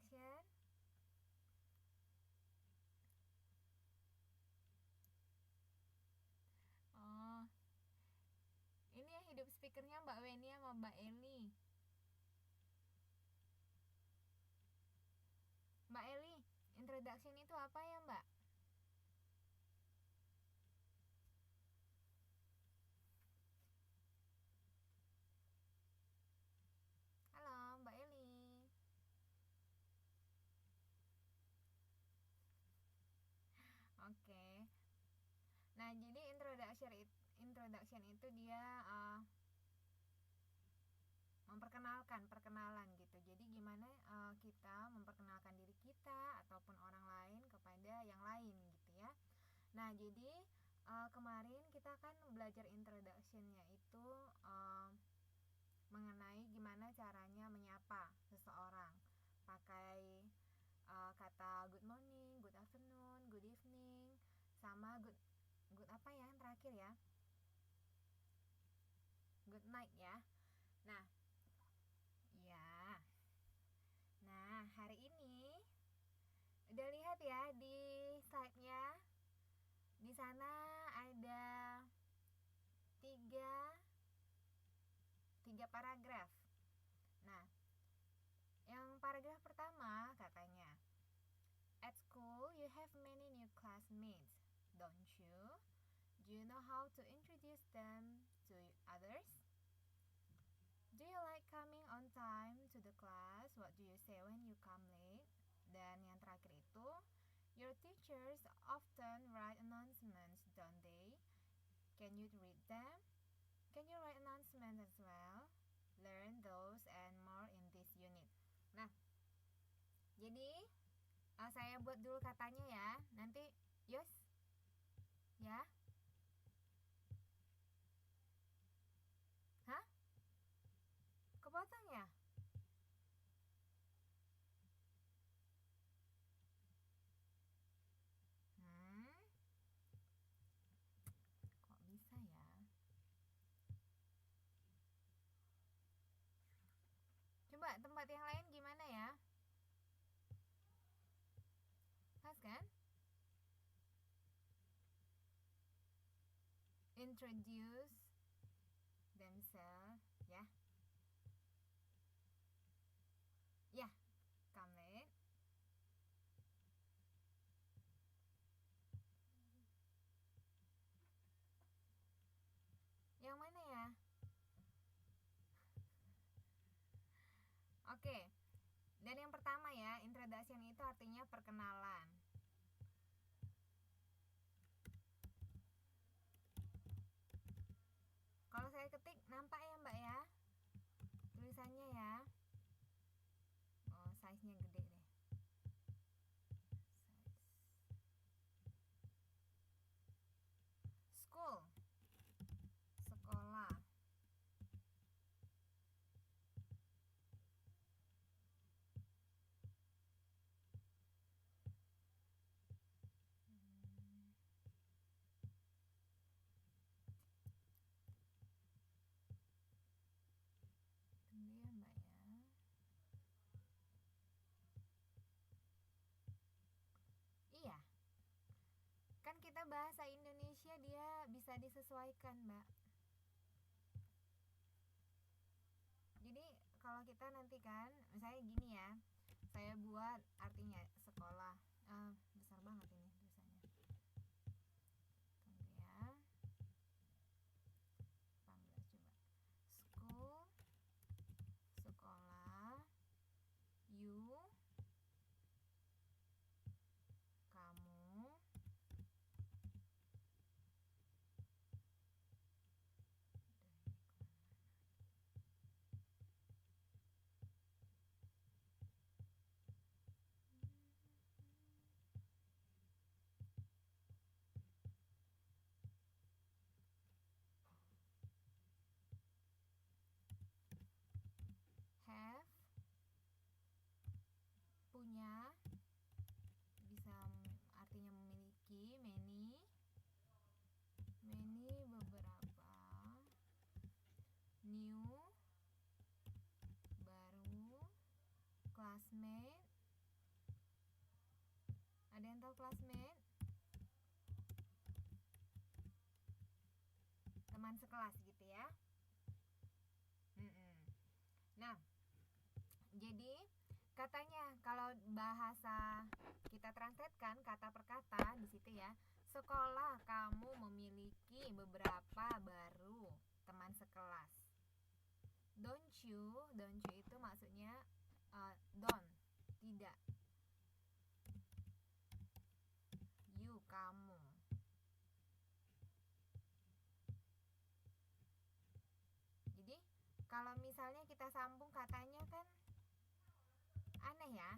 introduction. Oh, ini yang hidup speakernya Mbak Weni sama Mbak Eli. Mbak Eli, introduction itu apa ya Mbak? Halo Mbak Eli. Oke. Nah, jadi introduction itu dia perkenalan gitu. Jadi gimana kita memperkenalkan diri kita ataupun orang lain kepada yang lain gitu ya. Nah, jadi kemarin kita kan belajar introductionnya itu mengenai gimana caranya menyapa seseorang pakai kata good morning, good afternoon, good evening, sama good apa ya yang terakhir ya, good night ya. Nah, ya. Nah, hari ini udah lihat ya di slide-nya. Di sana ada tiga paragraf. Nah, yang paragraf pertama katanya, at school you have many new classmates, don't you? Do you know how to introduce them to others? Do you like coming on time to the class? What do you say when you come late? Dan yang terakhir itu, your teachers often write announcements, don't they? Can you read them? Can you write announcements as well? Learn those and more in this unit. Nah, jadi saya buat dulu katanya ya. Nanti Yos ya. Hah? Kepotong ya? Kok bisa ya? Coba tempat yang lain gimana ya? Pas kan? Introduce themselves ya. Ya, come late. Yang mana ya? Oke. Dan yang pertama ya, introduction itu artinya perkenalan. Kalau saya ketik nampak ya Mbak ya tulisannya ya. Oh, size-nya gede deh. School, sekolah. Tunggu ya Mbak ya. Iya. Kan kita bahasa Indonesia dia bisa disesuaikan, Mbak. Jadi kalau kita nanti kan, misalnya gini ya, saya buat artinya sekolah. Besar banget ini tulisannya. Tunggu ya. 18 coba. School, sekolah. You, kamu. Have, punya, bisa artinya memiliki. Many beberapa. New, baru. Classmate, gentle classmate, teman sekelas gitu ya. Nah, jadi katanya kalau bahasa kita translatekan kata per kata di situ ya. Sekolah kamu memiliki beberapa baru teman sekelas. Don't you itu maksudnya don't, tidak. You, kamu. Jadi kalau misalnya kita sambung katanya kan aneh ya.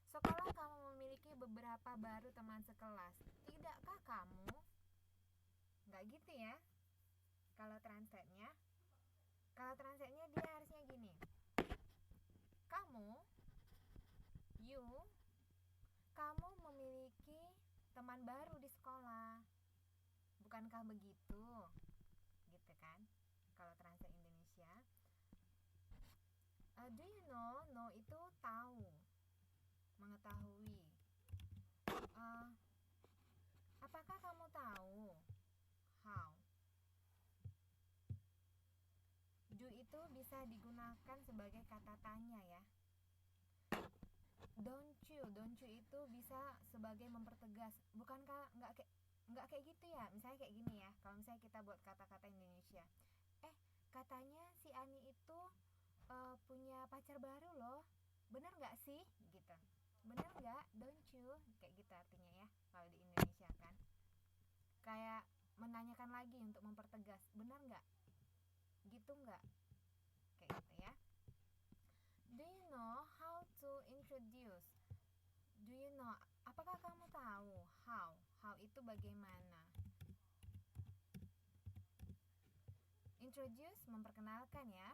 Sekolah kamu memiliki beberapa baru teman sekelas. Tidakkah kamu? Nggak gitu ya. Kalau translate-nya dia harusnya gini. Kamu, you, kamu memiliki teman baru di sekolah. Bukankah begitu? Gitu kan? Kalau translate Indonesia. Do you know? Know itu tahu, mengetahui. Apakah kamu tahu? How? Do itu bisa digunakan sebagai kata tanya ya. Don't you itu bisa sebagai mempertegas. Bukankah nggak kayak gitu ya? Misalnya kayak gini ya. Kalau misalnya kita buat kata-kata Indonesia. Katanya si Ani itu punya pacar baru loh. Bener nggak sih? Gitu. Bener nggak? Don't you? Kayak gitu artinya ya. Kalau di Indonesia kan. Kayak menanyakan lagi untuk mempertegas. Bener nggak? Gitu nggak? Kayak gitu ya. Do you know how to introduce? Do you know? Apakah kamu tahu how? How itu bagaimana? Introduce memperkenalkan ya.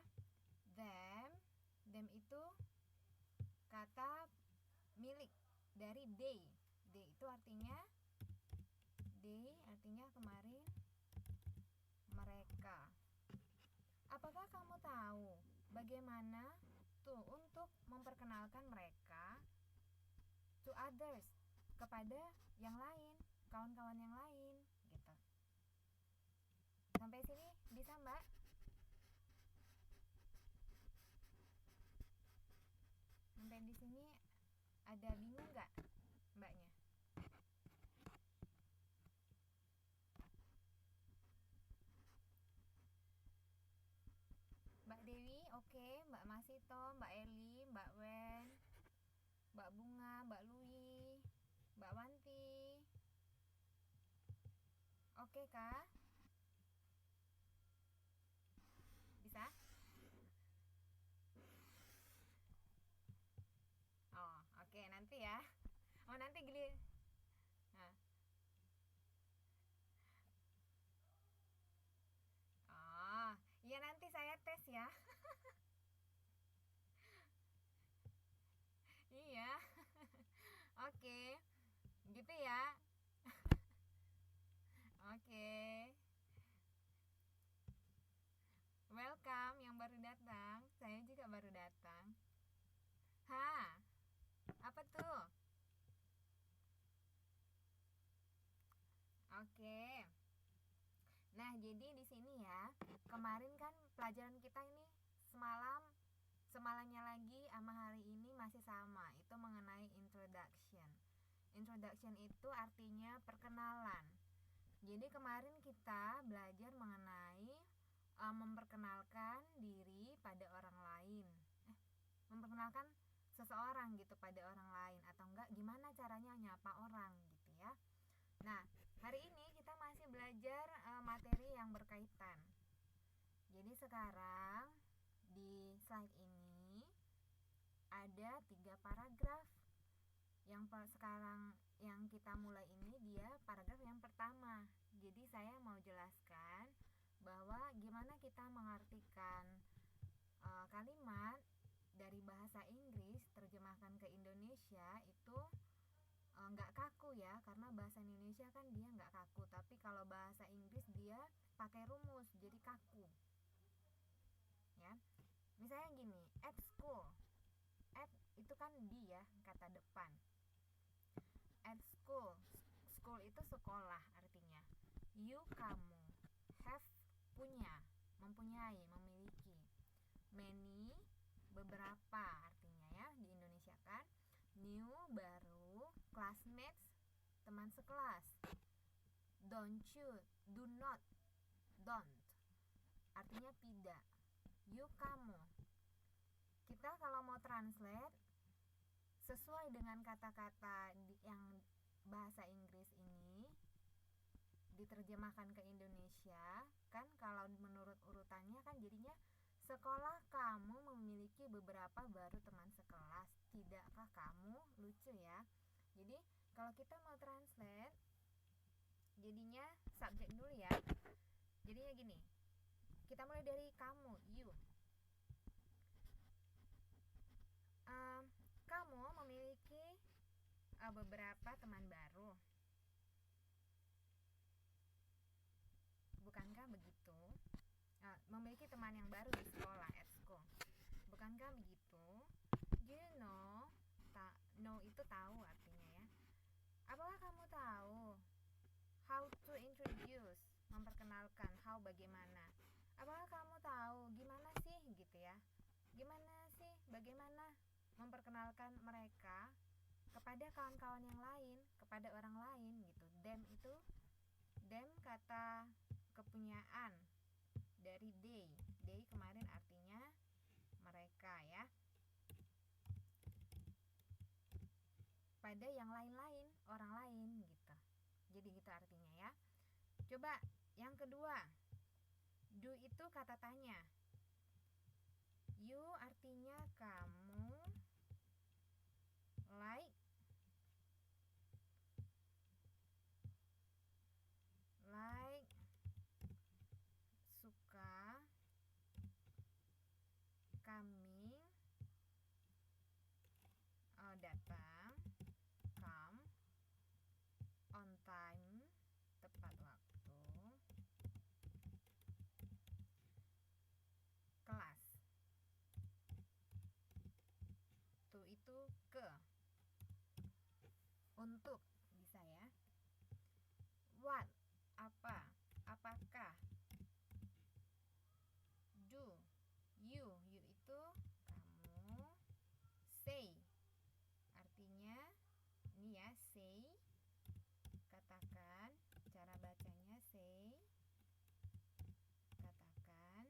Them itu kata milik dari they. They itu artinya kemarin mereka. Apakah kamu tahu bagaimana tuh untuk memperkenalkan mereka to others, kepada yang lain, kawan-kawan yang lain gitu. Sampai sini bisa Mbak? Sampai di sini ada bingung nggak Mbaknya? Mbak Dewi, oke. Mbak Masito, Mbak Eli, Mbak Wen, Mbak Bunga, Mbak Lui, Mbak Wanti. Oke kah? Bisa? Oh, oke, nanti ya. Oh, nanti gili. Nah. Oh, iya nanti saya tes ya. Iya. Oke. Gitu ya. Oke. Welcome yang baru datang. Saya juga baru datang. Apa tuh? Oke. Nah, jadi di sini ya. Kemarin kan pelajaran kita ini semalamnya lagi sama hari ini masih sama. Itu mengenai introduction. Introduction itu artinya perkenalan. Jadi kemarin kita belajar mengenai memperkenalkan diri pada orang lain. Memperkenalkan seseorang gitu pada orang lain, atau enggak gimana caranya nyapa orang gitu ya. Nah, hari ini kita masih belajar materi yang berkaitan. Jadi sekarang di slide ini ada 3 paragraf. Sekarang yang kita mulai ini dia paragraf yang pertama. Jadi saya mau jelaskan bahwa gimana kita mengartikan kalimat dari bahasa Inggris terjemahkan ke Indonesia itu nggak kaku ya, karena bahasa Indonesia kan dia nggak kaku, tapi kalau bahasa Inggris dia pakai rumus jadi kaku ya. Misalnya gini, at school, at itu kan di ya, kata depan. At school sekolah artinya. You kamu, have punya, mempunyai, memiliki. Many beberapa artinya ya, di Indonesia kan. New baru, classmates teman sekelas. Don't you, do not, don't artinya tidak. You kamu. Kita kalau mau translate sesuai dengan kata-kata yang bahasa Inggris ini diterjemahkan ke Indonesia kan, kalau menurut urutannya kan jadinya sekolah kamu memiliki beberapa baru teman sekelas, tidakkah kamu? Lucu ya. Jadi kalau kita mau translate jadinya subjek dulu ya. Jadinya gini, kita mulai dari kamu, you. Kamu memiliki beberapa teman baru. Bukankah begitu? Memiliki teman yang baru di sekolah, at school. Bukankah begitu? Do you know? Know itu tahu artinya ya. Apakah kamu tahu? How to introduce, memperkenalkan. How bagaimana. Apakah kamu tahu gimana sih gitu ya? Gimana sih, bagaimana memperkenalkan mereka kepada kawan-kawan yang lain, kepada orang lain gitu. Them itu, them kata kepunyaan dari they. They kemarin artinya mereka ya. Pada yang lain-lain, orang lain gitu. Jadi gitu artinya ya. Coba yang kedua. Do itu kata tanya. You artinya kamu. Like suka, coming, datang, come, on time, tepat waktu, kelas. To itu ke, untuk bisa ya. What, apa, apakah. Do, you itu kamu. Say artinya ini ya, say, katakan, cara bacanya say, katakan.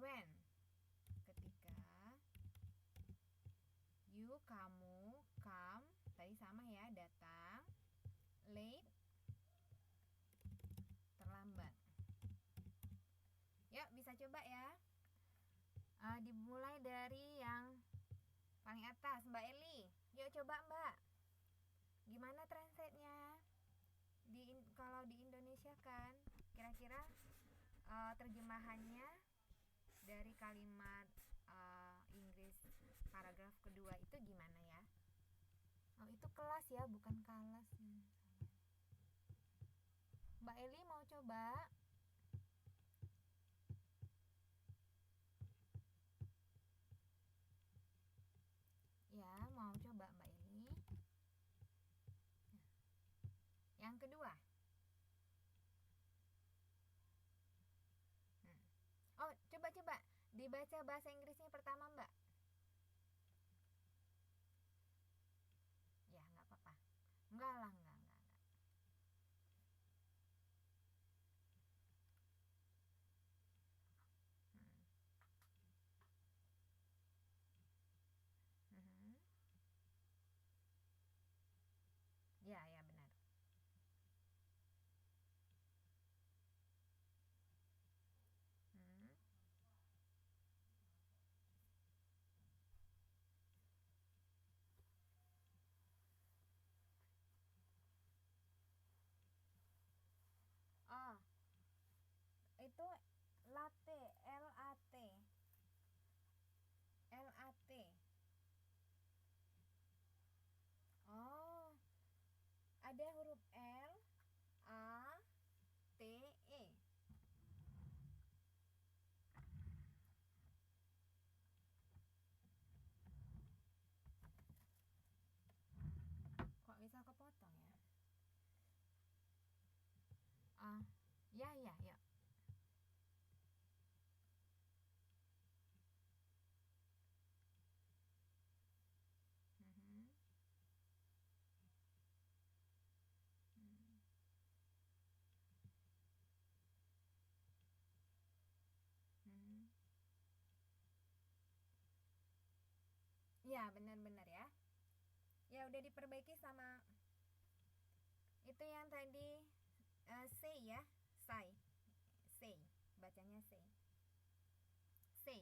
When, ketika. You kamu, come tadi sama ya, datang. Late, terlambat. Yuk bisa coba ya. Dimulai dari yang paling atas, Mbak Eli. Yuk coba Mbak. Gimana translate-nya? Kalau di Indonesia kan, kira-kira terjemahannya dari kalimat Inggris paragraf kedua itu gimana ya? Oh, itu kelas ya, bukan kalas. Mbak Eli mau coba? Ya, mau coba Mbak Eli. Yang kedua. Oh, coba dibaca bahasa Inggrisnya pertama Mbak. Ya, nggak apa-apa. Enggak lah, enggak. Ya benar. Ya, ya, yuk. Mhm. Hmm. Mhm. Ya, benar-benar ya. Ya udah diperbaiki sama itu yang tadi say ya, say, say, bacanya say, say,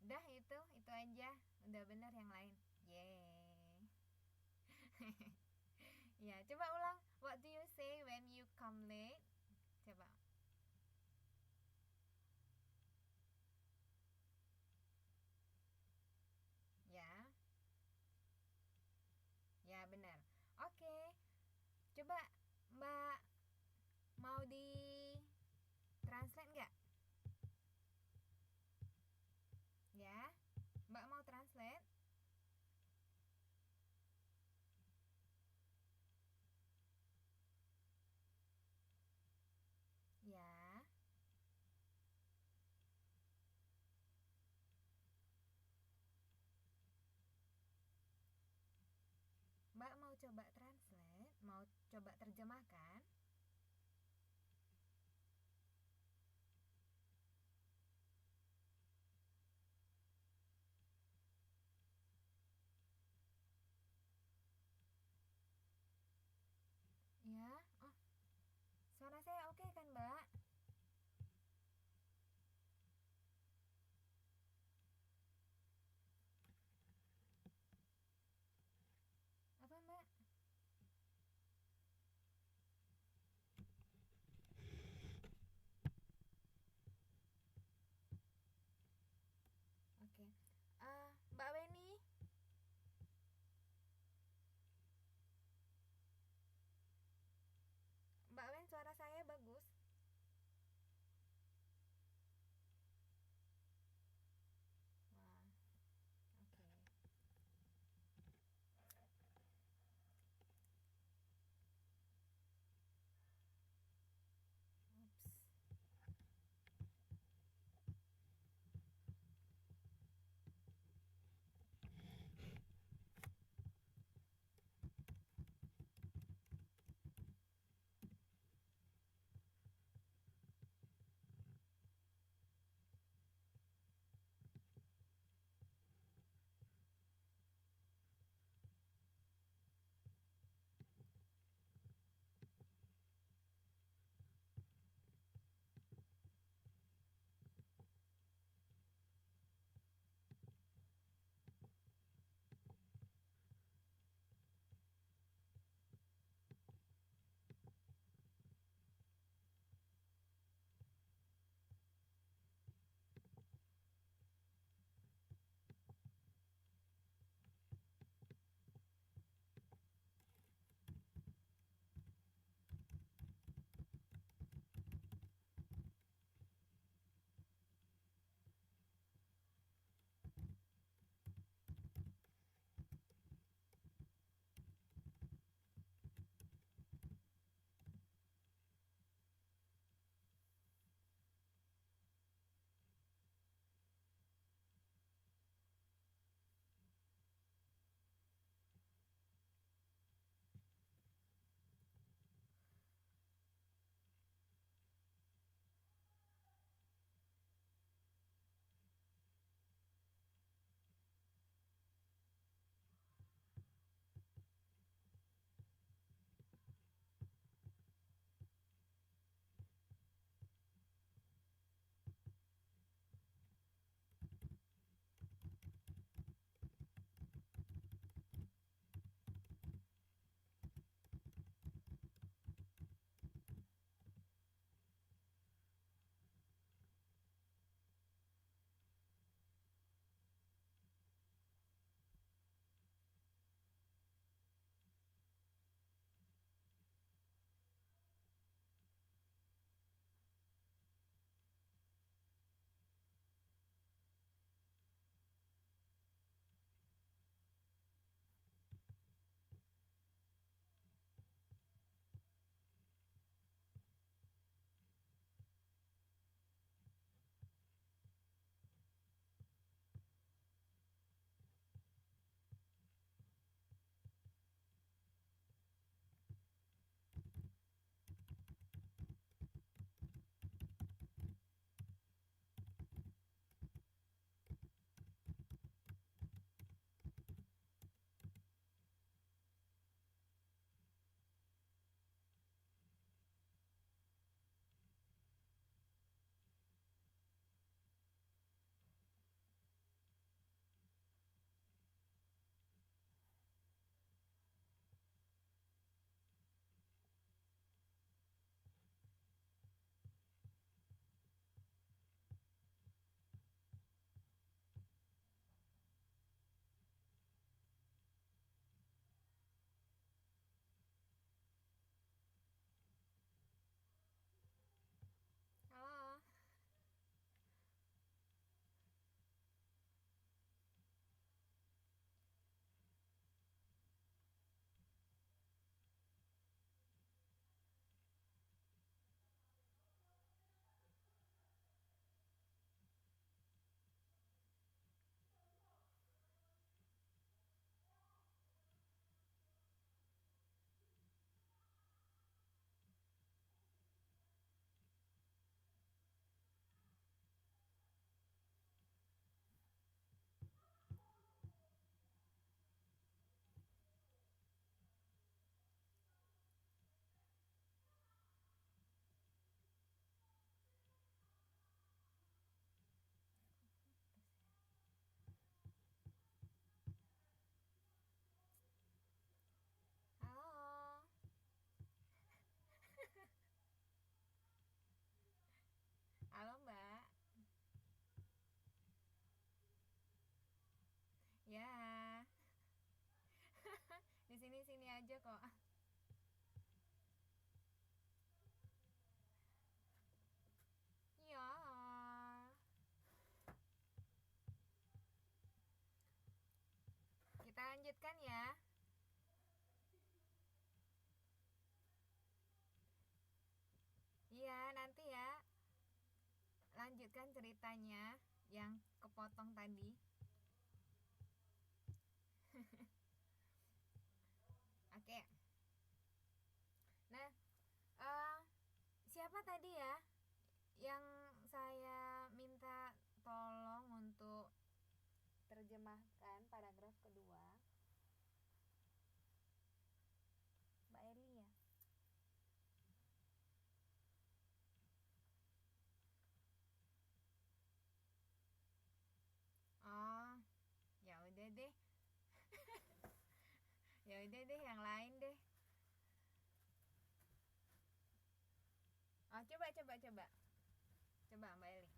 Udah itu aja, udah bener yang lain. Yeay. Ya, coba ulang. What do you say when you come late? Coba. Ya, ya benar. Oke, coba Mbak mau di translate nggak? Ya, Mbak mau translate? Ya, Mbak mau coba translate? Mau coba terjemahkan? Ya, oh, suara saya oke kan, Mbak? Apa, Mbak? aja kok. Ya. Kita lanjutkan ya. Iya, nanti ya. Lanjutkan ceritanya yang kepotong tadi. Oke. Nah, siapa tadi ya yang saya minta tolong untuk terjemahkan paragraf kedua? Mbak Eli ya. Oh, ya udah deh. Ya udah deh, yang lain deh. Oh, coba. Coba Mbak Eli.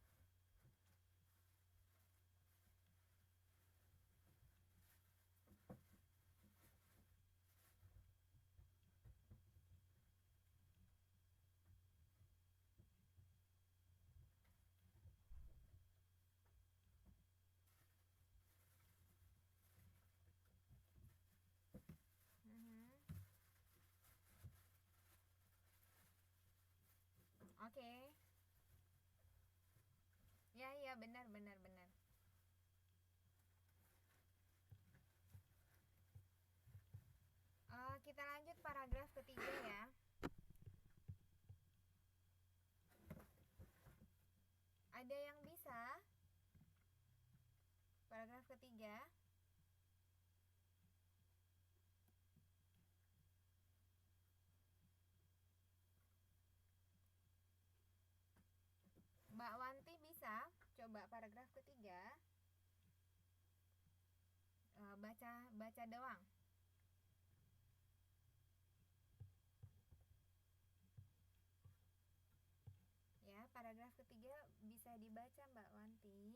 Oke. Ya, benar. Kita lanjut paragraf ketiga ya. Ada yang bisa? Paragraf ketiga. Mbak Wanti bisa? Coba paragraf ketiga. Baca doang. Ya, paragraf ketiga bisa dibaca Mbak Wanti.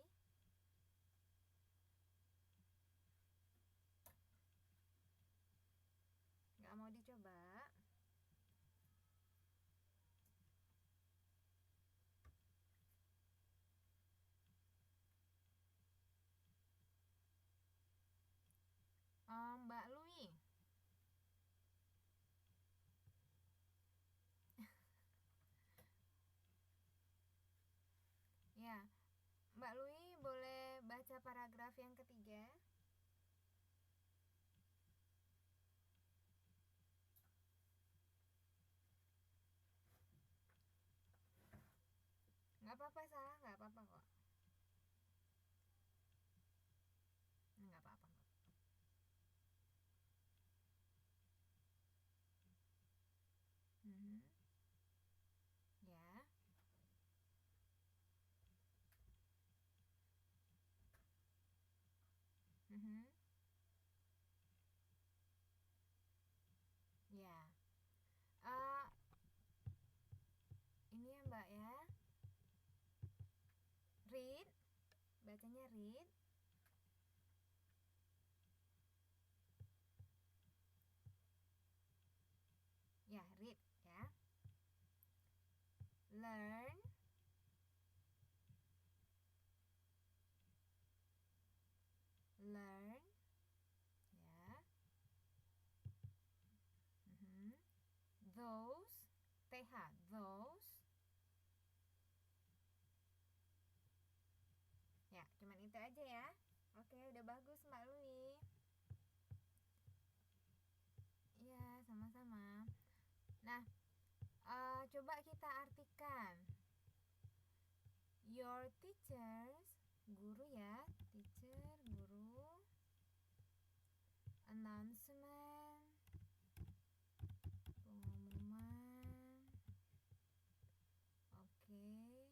Nggak mau dicoba? Mbak Lui. Ya, Mbak Lui boleh baca paragraf yang ketiga? Nggak apa-apa, salah nggak apa-apa kok. Nggak apa-apa. Mhm. Ya. Mhm. Ya. Eh, ini ya Mbak ya. Read. Bacanya read. Ya, read ya. Learn. Learn. Ya. Mhm. Those. TH. Those. Ya, cuman itu aja ya. Oke, udah bagus Mbak Lui. Iya, sama-sama. Nah, coba kita artikan. Your teachers, guru ya, teacher, guru. Announcement, pengumuman. Oke.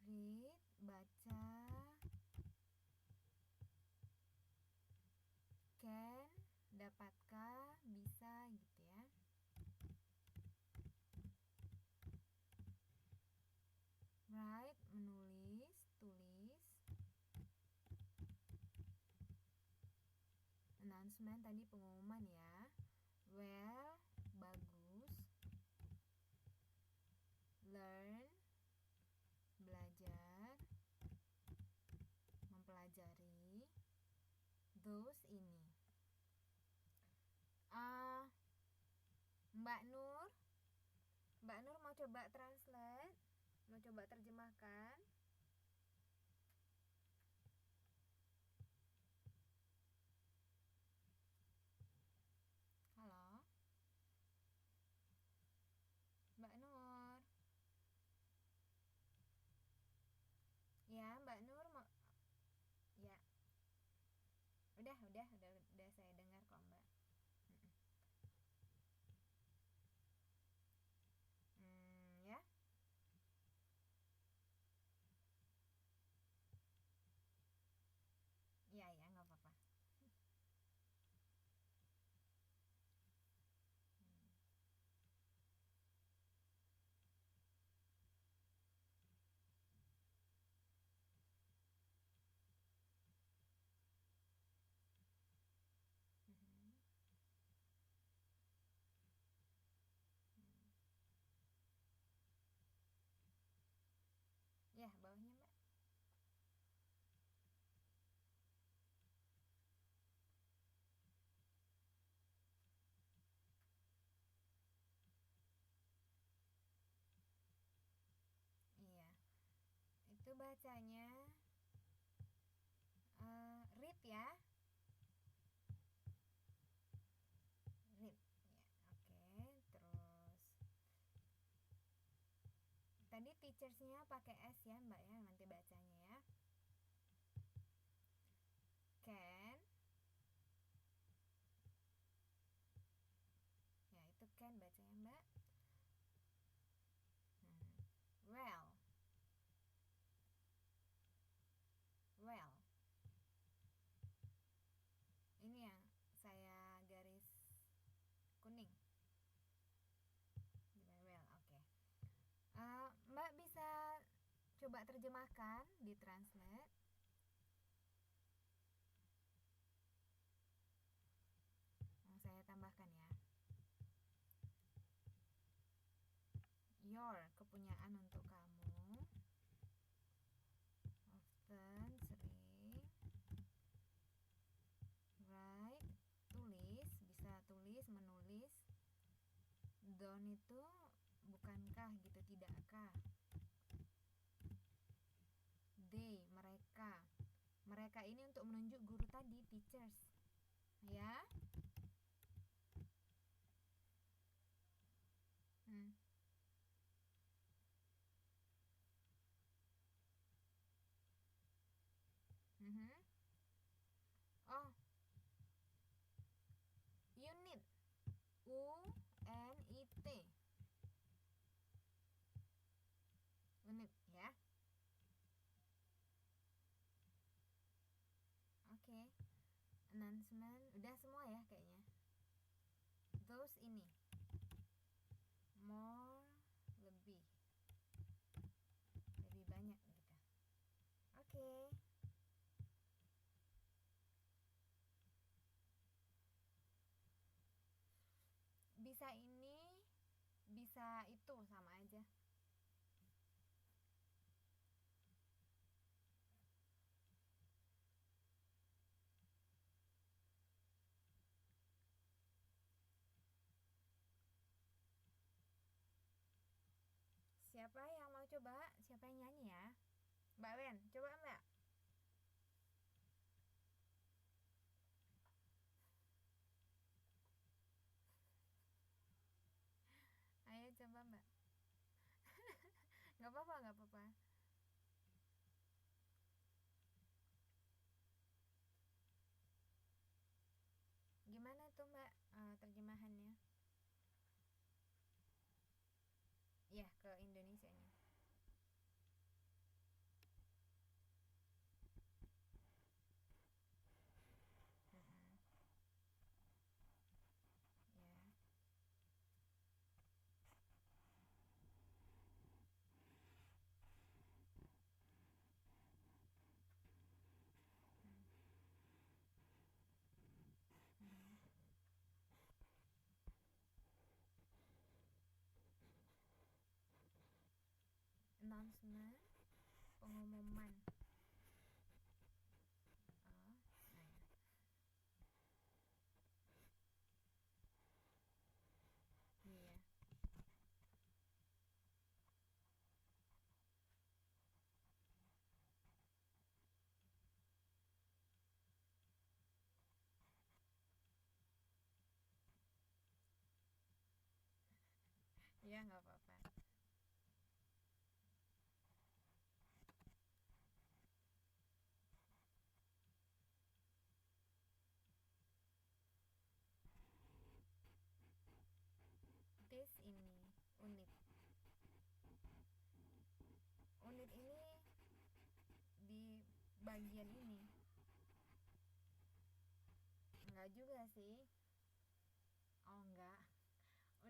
Read, baca. Can, dapatkah, bisa gitu ya. Write, menulis, tulis. Announcement tadi pengumuman ya. Well, bagus. Learn, belajar, mempelajari. Those, ini. Mbak Nur mau coba translate, mau coba terjemahkan. Halo, Mbak Nur. Ya, Mbak Nur mau. Ya, udah saya dengar kok, Mbak. Ya. Ya, nggak apa-apa. Ya, bawahnya, Mbak. Iya. Itu bacanya read ya. Read. Ya, oke. Terus tadi teachersnya pakai S ya, Mbak ya, nanti bacanya ya. Can. Ya, itu can bacanya, Mbak. Well. Ini yang saya garis kuning. Well, oke. Mbak bisa coba terjemahkan di translate. Saya tambahkan ya. Your, kepunyaan untuk kamu. Often, sering. Write, tulis, bisa tulis, menulis. Don't itu bukankah gitu, tidakkah. They, mereka. Mereka ini untuk menunjuk guru tadi, teachers. Ya. Oh, unit. UNIT. Unit ya. Oke. Announcement udah semua ya kayaknya. Those, ini. More, lebih banyak gitu. Oke. Bisa ini, bisa itu, sama aja. Siapa yang mau coba? Siapa yang nyanyi ya? Mbak Wen, coba Mbak. Ayo coba Mbak. Gak apa-apa. Gimana tuh Mbak terjemahannya? Ya, ke Indonesianya. announcement, pengumuman. Iya. Iya, nggak apa-apa. This ini unit. Unit ini di bagian ini. Enggak juga sih. Oh, enggak.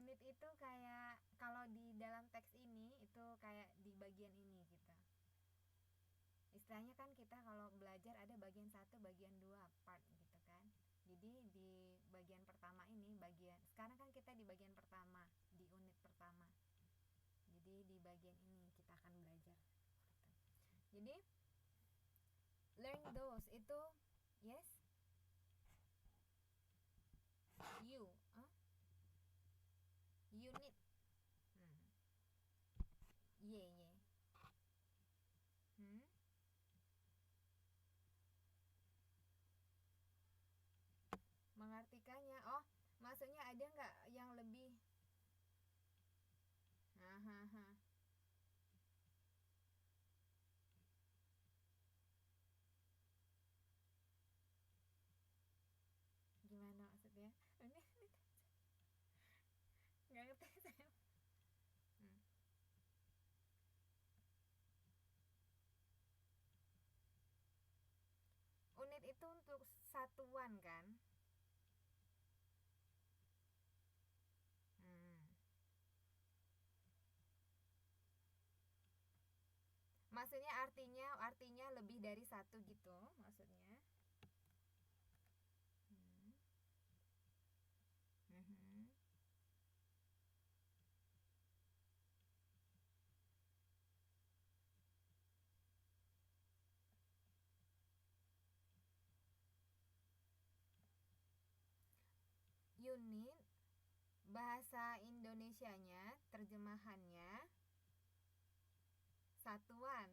Unit itu kayak kalau di dalam teks ini itu kayak di bagian ini gitu. Istilahnya kan kita kalau belajar ada bagian 1, bagian 2, part gitu kan. Jadi di bagian pertama ini sekarang kan kita di bagian pertama, di unit pertama. Jadi di bagian ini kita akan belajar gitu. Jadi learn those itu yes, you, unit, ye, mengartikannya. Oh, maksudnya ada nggak yang lebih? Hahaha. Gimana maksudnya? Ini nggak ngerti saya. Unit itu untuk satuan kan? Maksudnya artinya lebih dari satu gitu maksudnya. Unit bahasa Indonesianya terjemahannya satuan,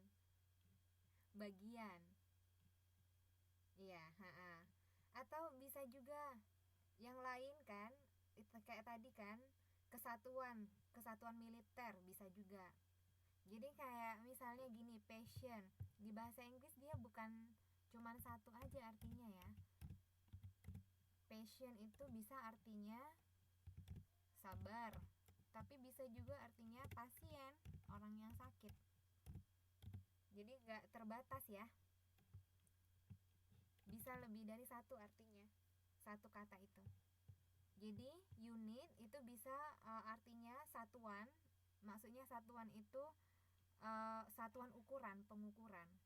bagian. Iya, atau bisa juga yang lain kan, itu kayak tadi kan, kesatuan militer bisa juga. Jadi kayak misalnya gini, passion di bahasa Inggris dia bukan cuman satu aja artinya ya. Passion itu bisa artinya sabar, tapi bisa juga artinya pasien, orang yang sakit. Jadi gak terbatas ya, bisa lebih dari satu artinya satu kata itu. Jadi unit itu bisa artinya satuan, maksudnya satuan itu satuan ukuran, pengukuran.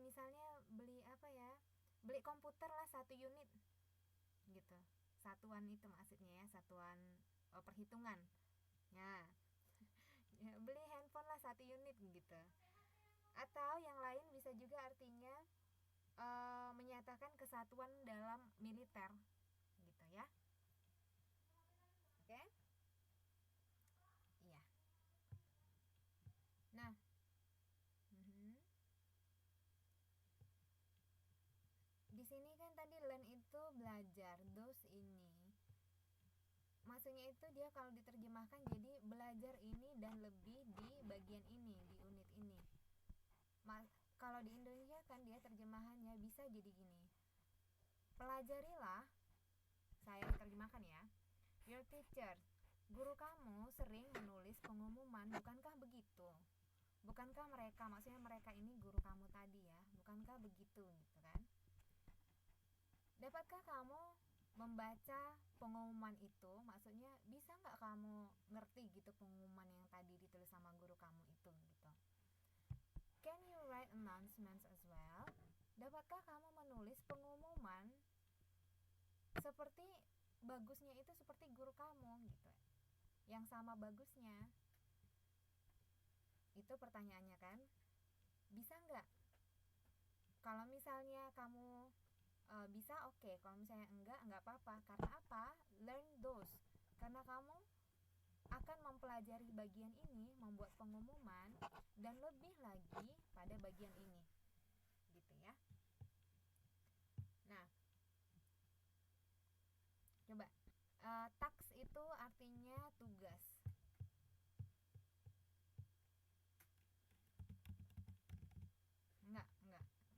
Misalnya beli apa ya, beli komputer lah 1 unit gitu, satuan itu maksudnya ya, satuan perhitungan ya. Beli handphone lah 1 unit gitu. Atau yang lain bisa juga artinya menyatakan kesatuan dalam militer gitu ya. Oke? Iya. Nah, di sini kan tadi learn itu belajar, those ini maksudnya itu dia kalau diterjemahkan jadi belajar ini dan lebih di bagian ini, di unit ini. Kalau di Indonesia kan dia terjemahannya bisa jadi gini, pelajarilah, saya terjemahkan ya, your teacher, guru kamu sering menulis pengumuman, bukankah begitu? Bukankah mereka, maksudnya mereka ini guru kamu tadi ya, bukankah begitu gitu kan? Dapatkah kamu membaca pengumuman itu? Maksudnya bisa nggak kamu ngerti gitu pengumuman yang tadi ditulis sama guru kamu itu gitu. Can you write announcements as well? Dapatkah kamu menulis pengumuman seperti bagusnya itu seperti guru kamu gitu, yang sama bagusnya? Itu pertanyaannya kan. Bisa nggak? Kalau misalnya kamu bisa, oke. Kalau misalnya enggak apa-apa. Karena apa? Learn those. Karena kamu akan mempelajari bagian ini, membuat pengumuman, dan lebih lagi pada bagian ini, gitu ya. Nah, coba task itu artinya tugas.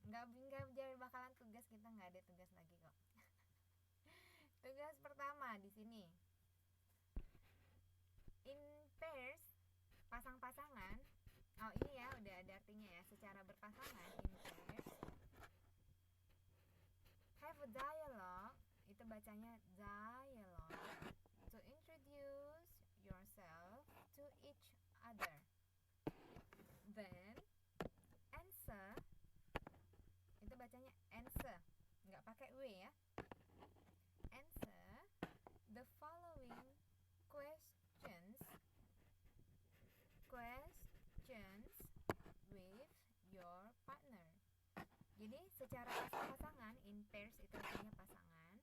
Enggak jadi bakalan tugas, kita nggak ada tugas lagi kok. Tugas pertama di sini. In pairs, pasang-pasangan. Oh, ini ya udah ada artinya ya, secara berpasangan. In pairs. Have a dialogue, itu bacanya dialogue. To introduce yourself to each other. Then answer, itu bacanya answer, nggak pakai w ya. Answer the following questions with your partner. Jadi secara pasang-pasangan, in pairs itu artinya pasangan.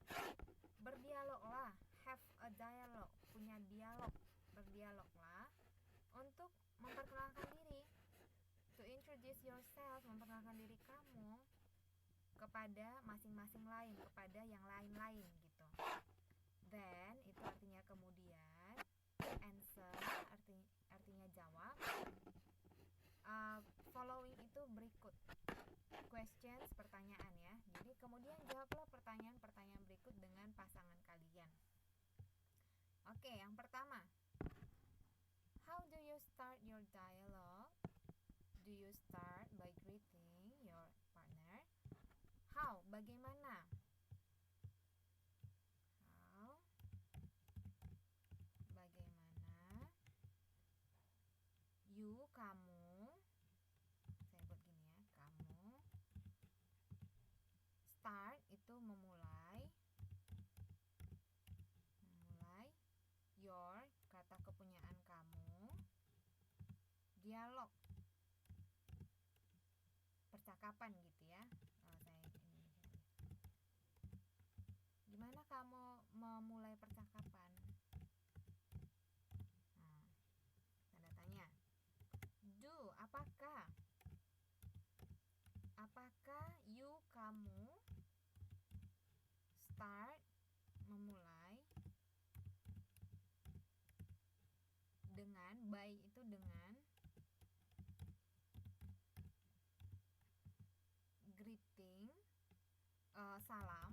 Berdialoglah, have a dialogue, punya dialog, berdialoglah untuk memperkenalkan diri. To introduce yourself, memperkenalkan diri kamu kepada masing-masing lain, kepada yang lain-lain gitu. Then itu artinya kemudian. Answer artinya jawab. Following itu berikut. Questions, pertanyaan ya. Jadi kemudian jawablah pertanyaan-pertanyaan berikut dengan pasangan kalian. Oke, yang pertama. How do you start your dialogue? Do you start by greeting your partner? How, bagaimana? How, bagaimana? You, kamu. Saya buat gini ya, kamu. Start itu memulai. Your, kata kepunyaan kamu. Dialog, percakapan gitu ya. Gimana kamu memulai percakapan? Tanda tanya. Do, apakah you, kamu start, memulai, dengan, by itu dengan, greeting, salam,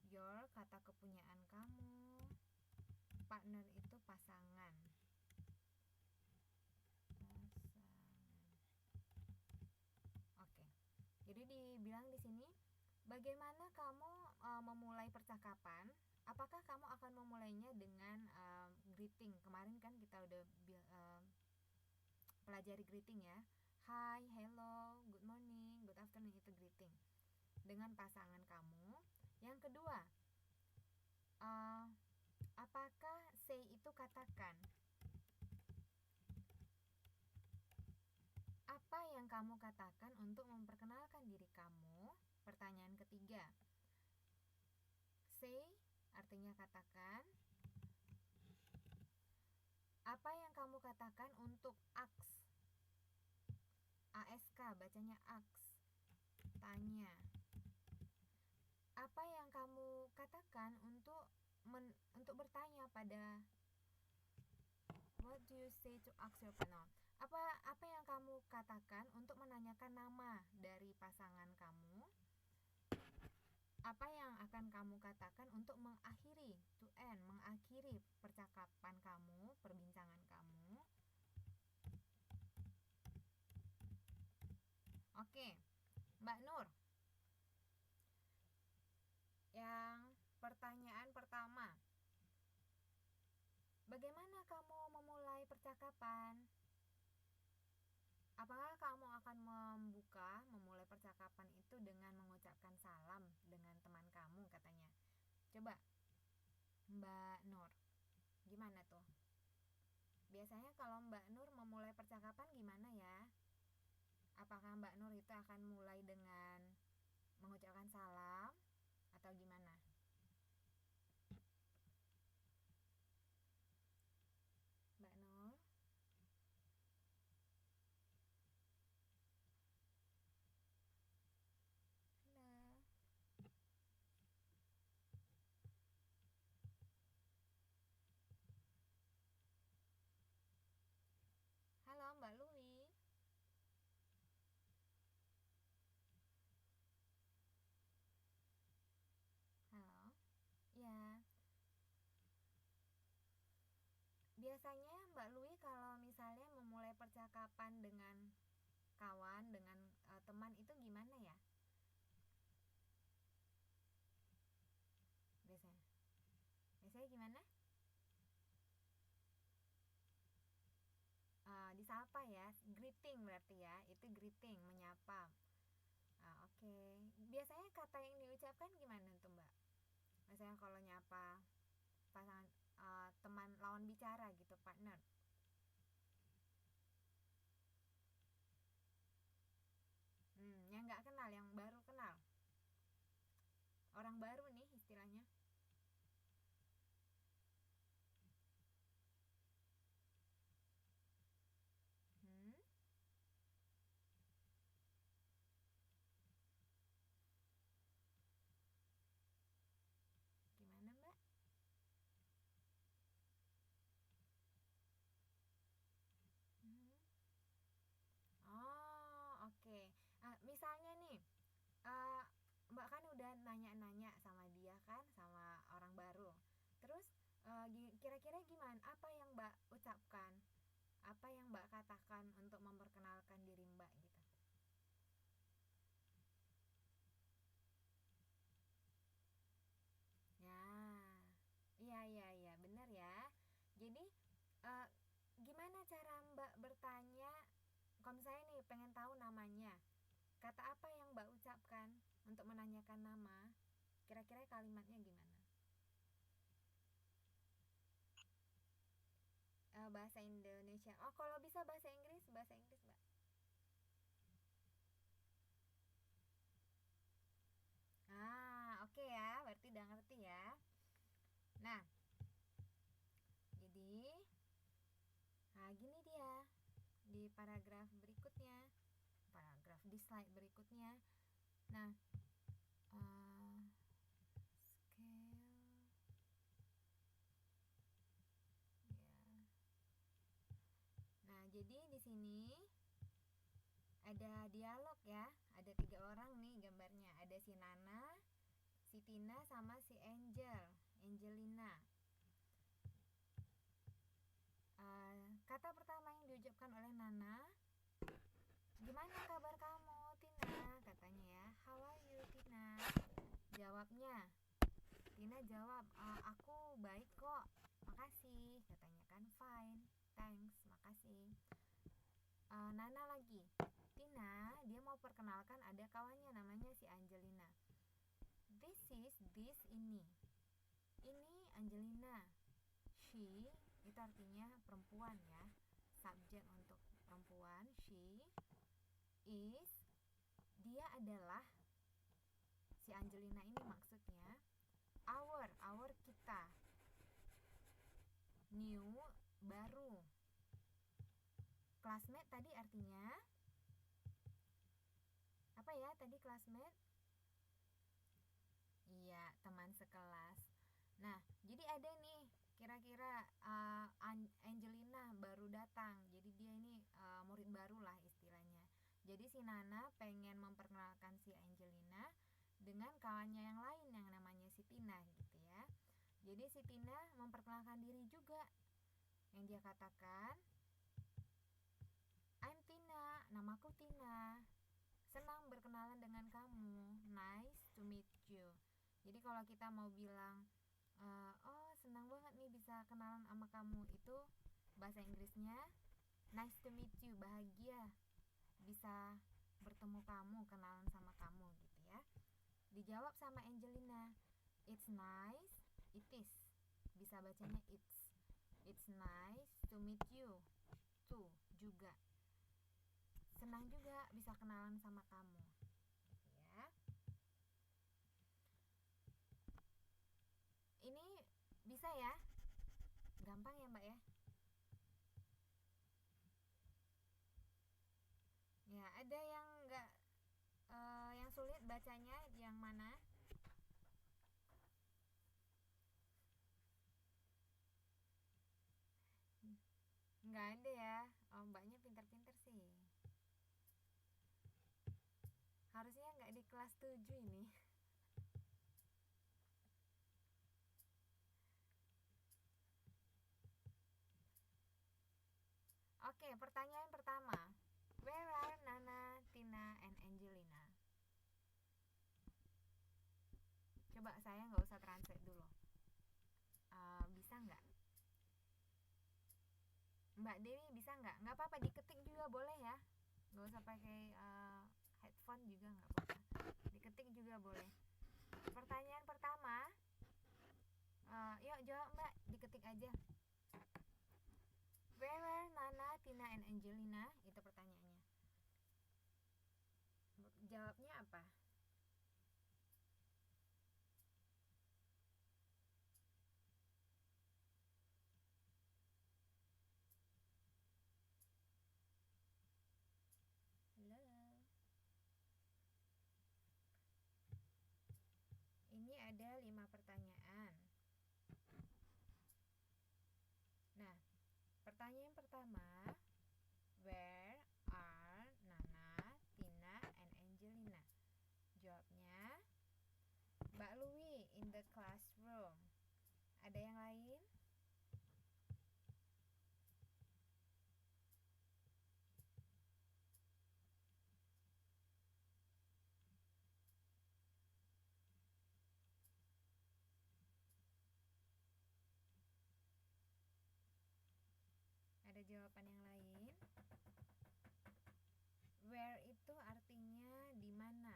your, kata kepunyaan kamu, partner itu pasangan. Oke. Jadi dibilang di sini, bagaimana kamu memulai percakapan? Apakah kamu akan memulainya dengan greeting? Kemarin kan kita udah pelajari greeting ya. Hi, hello, good morning, good afternoon, itu greeting dengan pasangan kamu. Yang kedua, apakah say itu katakan? Apa yang kamu katakan untuk memperkenalkan diri kamu? Pertanyaan ketiga. Say artinya katakan. Apa yang kamu katakan untuk ask? ASK bacanya ask. Tanya. Apa yang kamu katakan untuk bertanya pada, what do you say to ask your partner? Apa yang kamu katakan untuk menanyakan nama dari pasangan kamu? Apa yang akan kamu katakan untuk mengakhiri, to end, mengakhiri percakapan kamu, perbincangan kamu? Oke, Mbak Nur. Yang pertanyaan pertama, bagaimana kamu memulai percakapan? Apakah kamu akan memulai percakapan itu dengan mengucapkan salam dengan teman kamu katanya? Coba Mbak Nur, gimana tuh biasanya kalau Mbak Nur memulai percakapan gimana ya? Apakah Mbak Nur itu akan mulai dengan mengucapkan salam atau gimana? Mbak Nur? Halo. Halo Mbak Lui. Halo. Ya. Biasanya Mbak Lui kalau misalnya memulai percakapan dengan kawan, dengan teman itu gimana ya? Biasanya. Biasanya gimana? Disapa ya, greeting berarti ya. Itu greeting, menyapa. Oke. Biasanya kata yang diucapkan gimana tuh Mbak? Misalnya kalau nyapa pasangan, teman lawan bicara gitu, partner. Yang nggak kenal, yang baru kenal. Orang baru nih istilahnya. Hmm, Gimana Mbak? Hmm. Oh, oke. Misalnya nih, uh, Mbak kan udah nanya-nanya sama dia kan, sama orang baru. Terus kira-kira gimana? Apa yang Mbak ucapkan? Apa yang Mbak katakan untuk memperkenalkan diri Mbak gitu? Ya, iya iya iya, benar ya. Jadi eh, gimana cara Mbak bertanya? Kalau misalnya nih pengen tahu namanya, kata apa yang Mbak ucapkan untuk menanyakan nama? Kira-kira kalimatnya gimana? Bahasa Indonesia. Oh, kalau bisa bahasa Inggris, bahasa Inggris, Mbak. Oke ya, berarti udah ngerti ya. Nah, jadi, gini dia di paragraf berikutnya, paragraf di slide berikutnya. Nah, uh, scale, ya. Nah, jadi di sini ada dialog ya. Ada 3 orang nih gambarnya. Ada si Nana, si Tina, sama si Angelina. Kata pertama yang diucapkan oleh Nana, gimana kabar kamu Tina, katanya ya. How are you Tina? Jawabnya, Tina jawab, aku baik kok, makasih, katanya kan. Fine, thanks, makasih. Nana lagi, Tina dia mau perkenalkan ada kawannya namanya si Angelina. This ini Angelina. She itu artinya perempuan ya, subjek untuk perempuan. She is, dia adalah, si Angelina ini maksudnya, our kita, new baru, classmate tadi artinya apa ya tadi classmate? Iya, teman sekelas. Nah, jadi ada nih kira-kira Angelina baru datang. Jadi dia ini murid baru lah istilahnya. Jadi si Nana pengen memperkenalkan si Angelina dengan kawannya yang lain yang namanya si Tina gitu ya. Jadi si Tina memperkenalkan diri juga. Yang dia katakan, I'm Tina, namaku Tina. Senang berkenalan dengan kamu. Nice to meet you. Jadi kalau kita mau bilang, oh senang banget nih bisa kenalan sama kamu, itu bahasa Inggrisnya nice to meet you, bahagia bisa bertemu kamu, kenalan sama kamu gitu ya. Dijawab sama Angelina, it's nice, it is, bisa bacanya it's. It's nice to meet you. Tuh, juga. Senang juga bisa kenalan sama kamu. Ya. Ini bisa ya? Gampang ya, Mbak ya? Ya, ada yang enggak yang sulit bacanya yang mana? Enggak ada ya. Oh, Mbaknya pintar-pintar sih. Harusnya enggak di kelas 7 ini. Oke, pertanyaan pertama. Where are Nana, Tina, and Angelina? Coba saya nggak usah translate dulu. Bisa nggak? Mbak Dewi bisa nggak? Nggak apa-apa, diketik juga boleh ya. Nggak usah pakai headphone juga nggak apa-apa. Diketik juga boleh. Pertanyaan pertama. Yuk jawab Mbak, diketik aja. Where are Nana, Tina, and Angelina? Itu pertanyaannya. Jawabnya apa? Halo. Ini ada 5 pertanyaan. Nah, pertanyaan pertama, where are Nana, Tina, and Angelina? Jawabnya, Mbak Lui in the classroom. Ada yang lain? Ada jawaban yang lain? Where itu artinya di mana?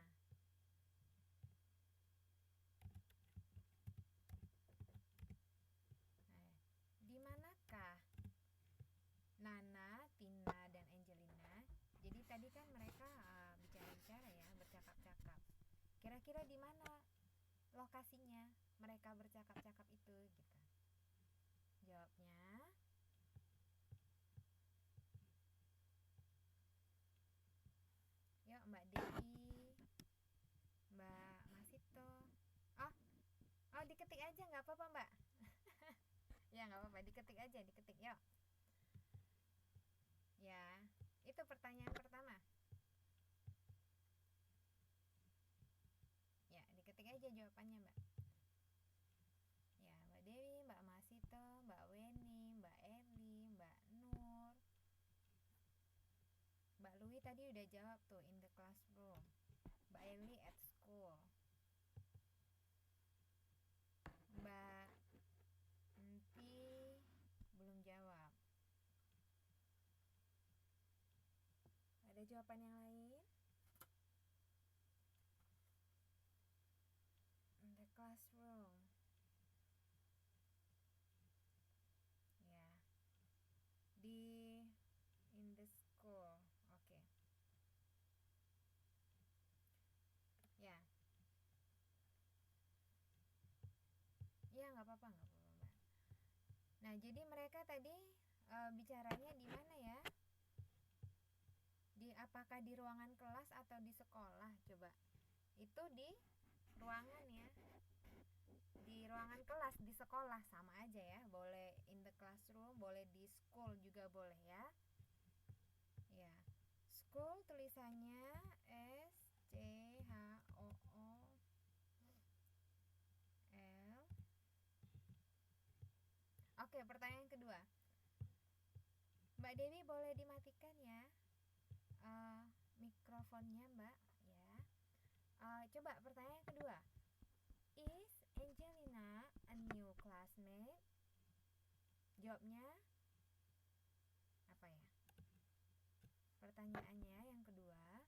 Di manakah Nana, Tina, dan Angelina? Jadi tadi kan mereka bicara-bicara ya, bercakap-cakap. Kira-kira di mana lokasinya mereka bercakap-cakap itu gitu. Jawabnya, yuk Mbak Dewi, Mbak Masito. Oh diketik aja nggak apa-apa Mbak. Ya nggak apa-apa, diketik aja, diketik yuk. Ya, itu pertanyaan pertama. Ya, diketik aja jawabannya Mbak. Ya, Mbak Dewi, Mbak Masito, Mbak Weni, Mbak Eli, Mbak Nur. Mbak Lui tadi udah jawab tuh, in the classroom. Mbak Eli at school. Mbak Enti belum jawab. Ada jawaban yang lain? In the classroom. Ya. Di in the school. Oke. Ya. Ya nggak apa-apa, nggak apa-apa Mbak. Nah jadi mereka tadi bicaranya di mana ya? Apakah di ruangan kelas atau di sekolah? Coba. Itu di ruangan ya. Di ruangan kelas, di sekolah sama aja ya. Boleh in the classroom, boleh di school juga boleh ya. Ya. School tulisannya S C H O O L. Oke, pertanyaan kedua. Mbak Dewi boleh dimatikan ya mikrofonnya Mbak ya. Coba pertanyaan kedua. Is Angelina a new classmate? Jawabnya apa ya? Pertanyaannya yang kedua.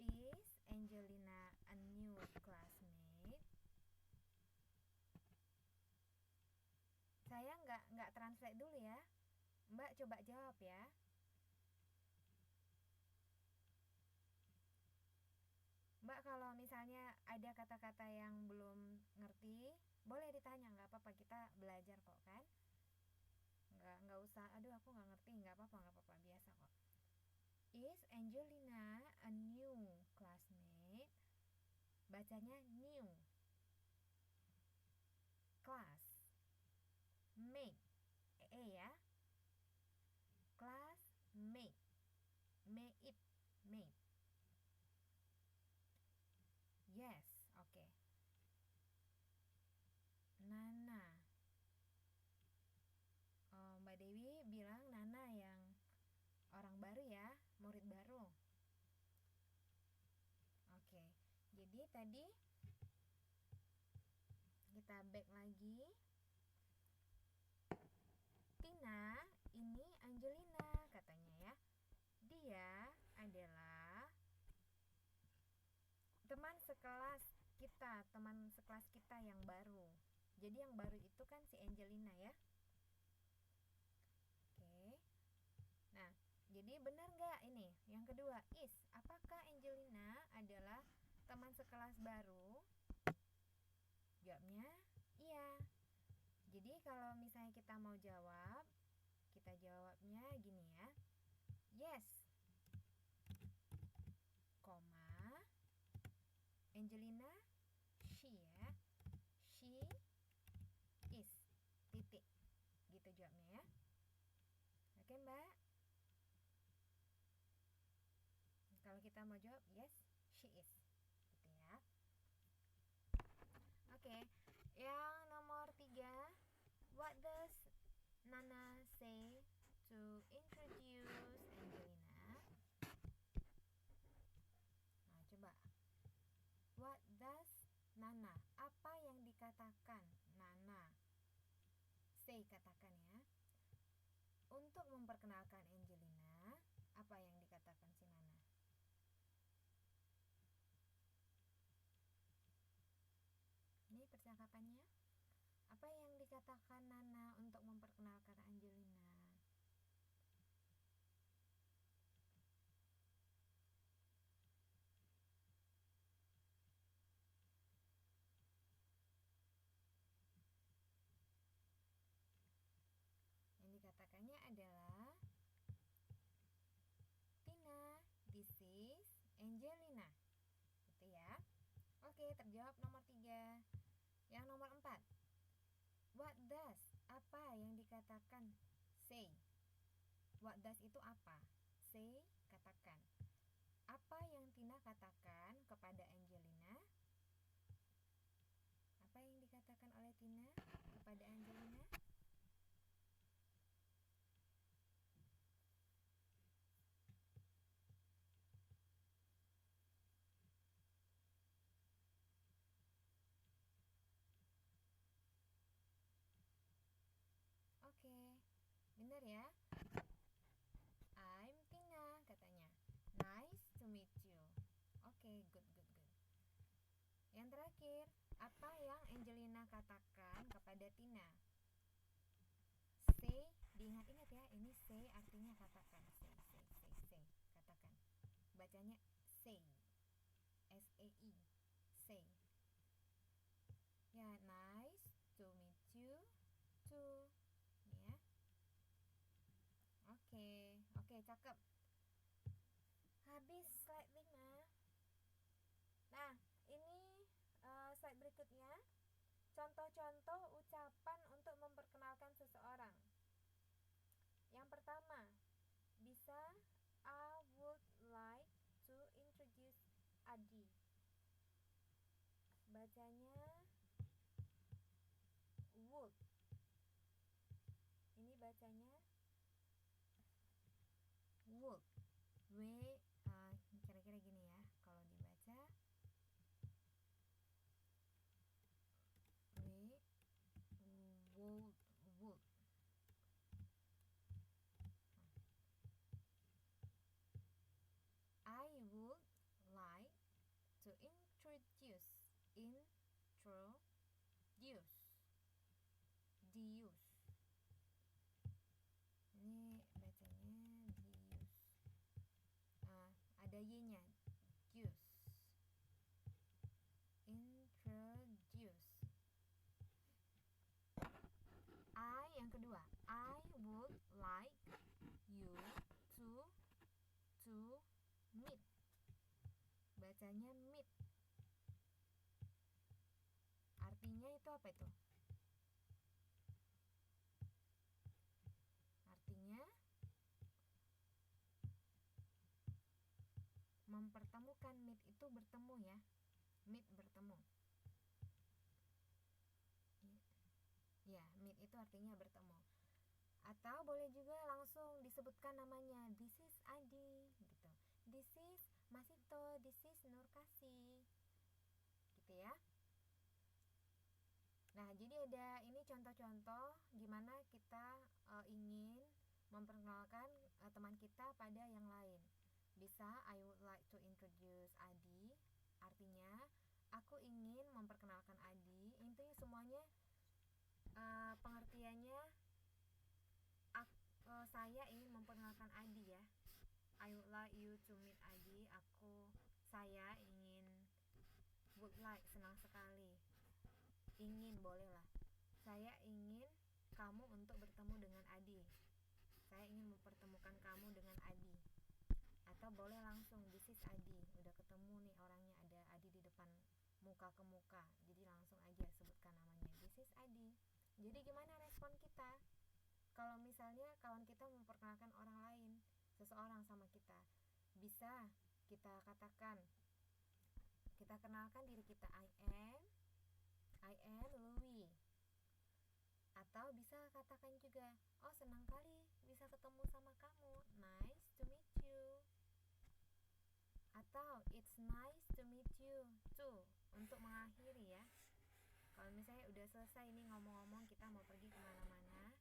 Is Angelina a new classmate? Saya nggak translate dulu ya. Mbak coba jawab ya. Mbak kalau misalnya ada kata-kata yang belum ngerti, boleh ditanya, nggak apa-apa, kita belajar kok kan. Nggak usah, aduh aku nggak ngerti, nggak apa-apa, biasa kok. Is Angelina a new classmate? Bacanya new. Class. Mate. Ya. Classmate. Mate. Mate. Yes, oke. Nana. Oh, Mbak Dewi bilang Nana yang orang baru ya, murid baru. Oke. Jadi tadi kita back lagi. Tina, ini Angelina katanya ya. Dia adalah teman sekelas kita yang baru. Jadi yang baru itu kan si Angelina ya. Oke. Nah, jadi benar nggak ini? Yang kedua, is. Apakah Angelina adalah teman sekelas baru? Jawabnya iya. Jadi kalau misalnya kita mau jawab, kita jawabnya gini ya. Yes, koma Angelina, she ya. She is, titik. Gitu jawabnya ya. Oke Mbak. Kalau kita mau jawab yes, she is, gitu ya. Oke, yang nomor 3. What does Nana say to introduce Angelina? Nah, coba. What does Nana? Apa yang dikatakan Nana? Say, katakan ya. Untuk memperkenalkan Angelina, apa yang dikatakan si Nana? Ini percakapannya. Apa yang dikatakan Nana untuk memperkenalkan Angelina? Yang dikatakannya adalah, Tina, this is Angelina. Gitu ya. Oke, terjawab nomor 3. Yang nomor 4. What does? Apa yang dikatakan say? What does itu apa? Say, katakan. Apa yang Tina katakan kepada Angelina? Apa yang dikatakan oleh Tina kepada Angelina? Oke, benar ya. I'm Tina, katanya. Nice to meet you. Oke, good. Yang terakhir, apa yang Angelina katakan kepada Tina? Say, diingat-ingat ya, ini say artinya katakan. Say, katakan. Bacanya say. S-E-I, say. Ya, nice to meet you too. Ya. Oke, cakep. Habis slide 5. Nah, ini slide berikutnya. Contoh-contoh ucapan untuk memperkenalkan seseorang. Yang pertama, bisa I would like to introduce Adi. Bacanya would. Ini bacanya would. Kira-kira gini ya. Kalau dibaca would. I would like to introduce. Dius. y-nya, juice. Introduce. Yang kedua, I would like you to meet. Bacanya meet. Artinya itu apa itu? Artinya mempertemukan. Meet itu bertemu ya. Meet bertemu. Ya, meet itu artinya bertemu. Atau boleh juga langsung disebutkan namanya. This is Adi gitu. This is Masito, this is Nurkasi. Gitu ya. Nah, jadi ada ini contoh-contoh gimana kita ingin memperkenalkan teman kita pada yang lain. Bisa I would like to introduce Adi. Artinya aku ingin memperkenalkan Adi. Intinya semuanya pengertiannya saya ingin memperkenalkan Adi ya. I would like you to meet Adi. Saya ingin, would like senang sekali. Ingin boleh lah. Saya ingin kamu untuk bertemu dengan Adi. Saya ingin mempertemukan kamu dengan Adi. Atau boleh langsung, this is Adi. Udah ketemu nih orangnya, ada Adi di depan muka ke muka. Jadi langsung aja sebutkan namanya, this is Adi. Jadi gimana respon kita kalau misalnya kawan kita memperkenalkan orang lain, seseorang sama kita? Bisa kita katakan, kita kenalkan diri kita, I am Louis. Atau bisa katakan juga, oh senang kali bisa ketemu sama kamu, nice to meet you. Atau it's nice to meet you too, untuk mengakhiri ya. Kalau misalnya udah selesai ini ngomong-ngomong, kita mau pergi kemana-mana,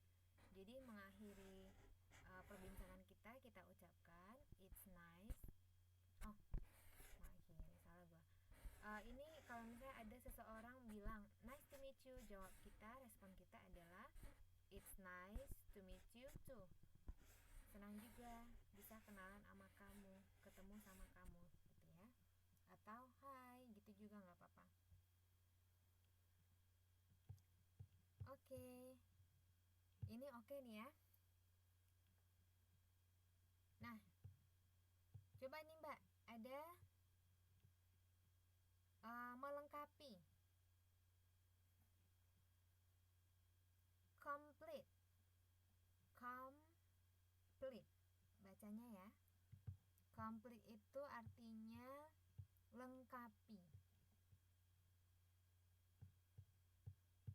jadi mengakhiri perbincangan kita ucapkan it's nice. Oh, mengakhiri, salah gua. Ini kalau misalnya ada seseorang bilang nice to meet you, jawab kita, respon kita adalah it's nice to meet you too. Senang juga bisa kenalan sama kamu, ketemu sama kamu gitu ya. Atau hai gitu juga nggak apa-apa. Oke. Ini oke nih ya. Nah, coba nih Mbak, ada melengkapi. Complete. Bacanya ya. Complete itu artinya lengkapi.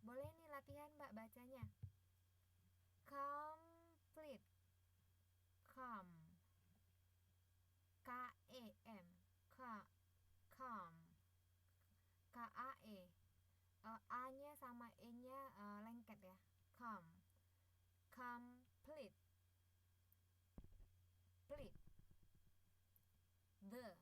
Boleh nih latihan Mbak bacanya. Complete. K-E-M. Come. K-A-E. A-nya sama E-nya lengket ya. Come. Complete. The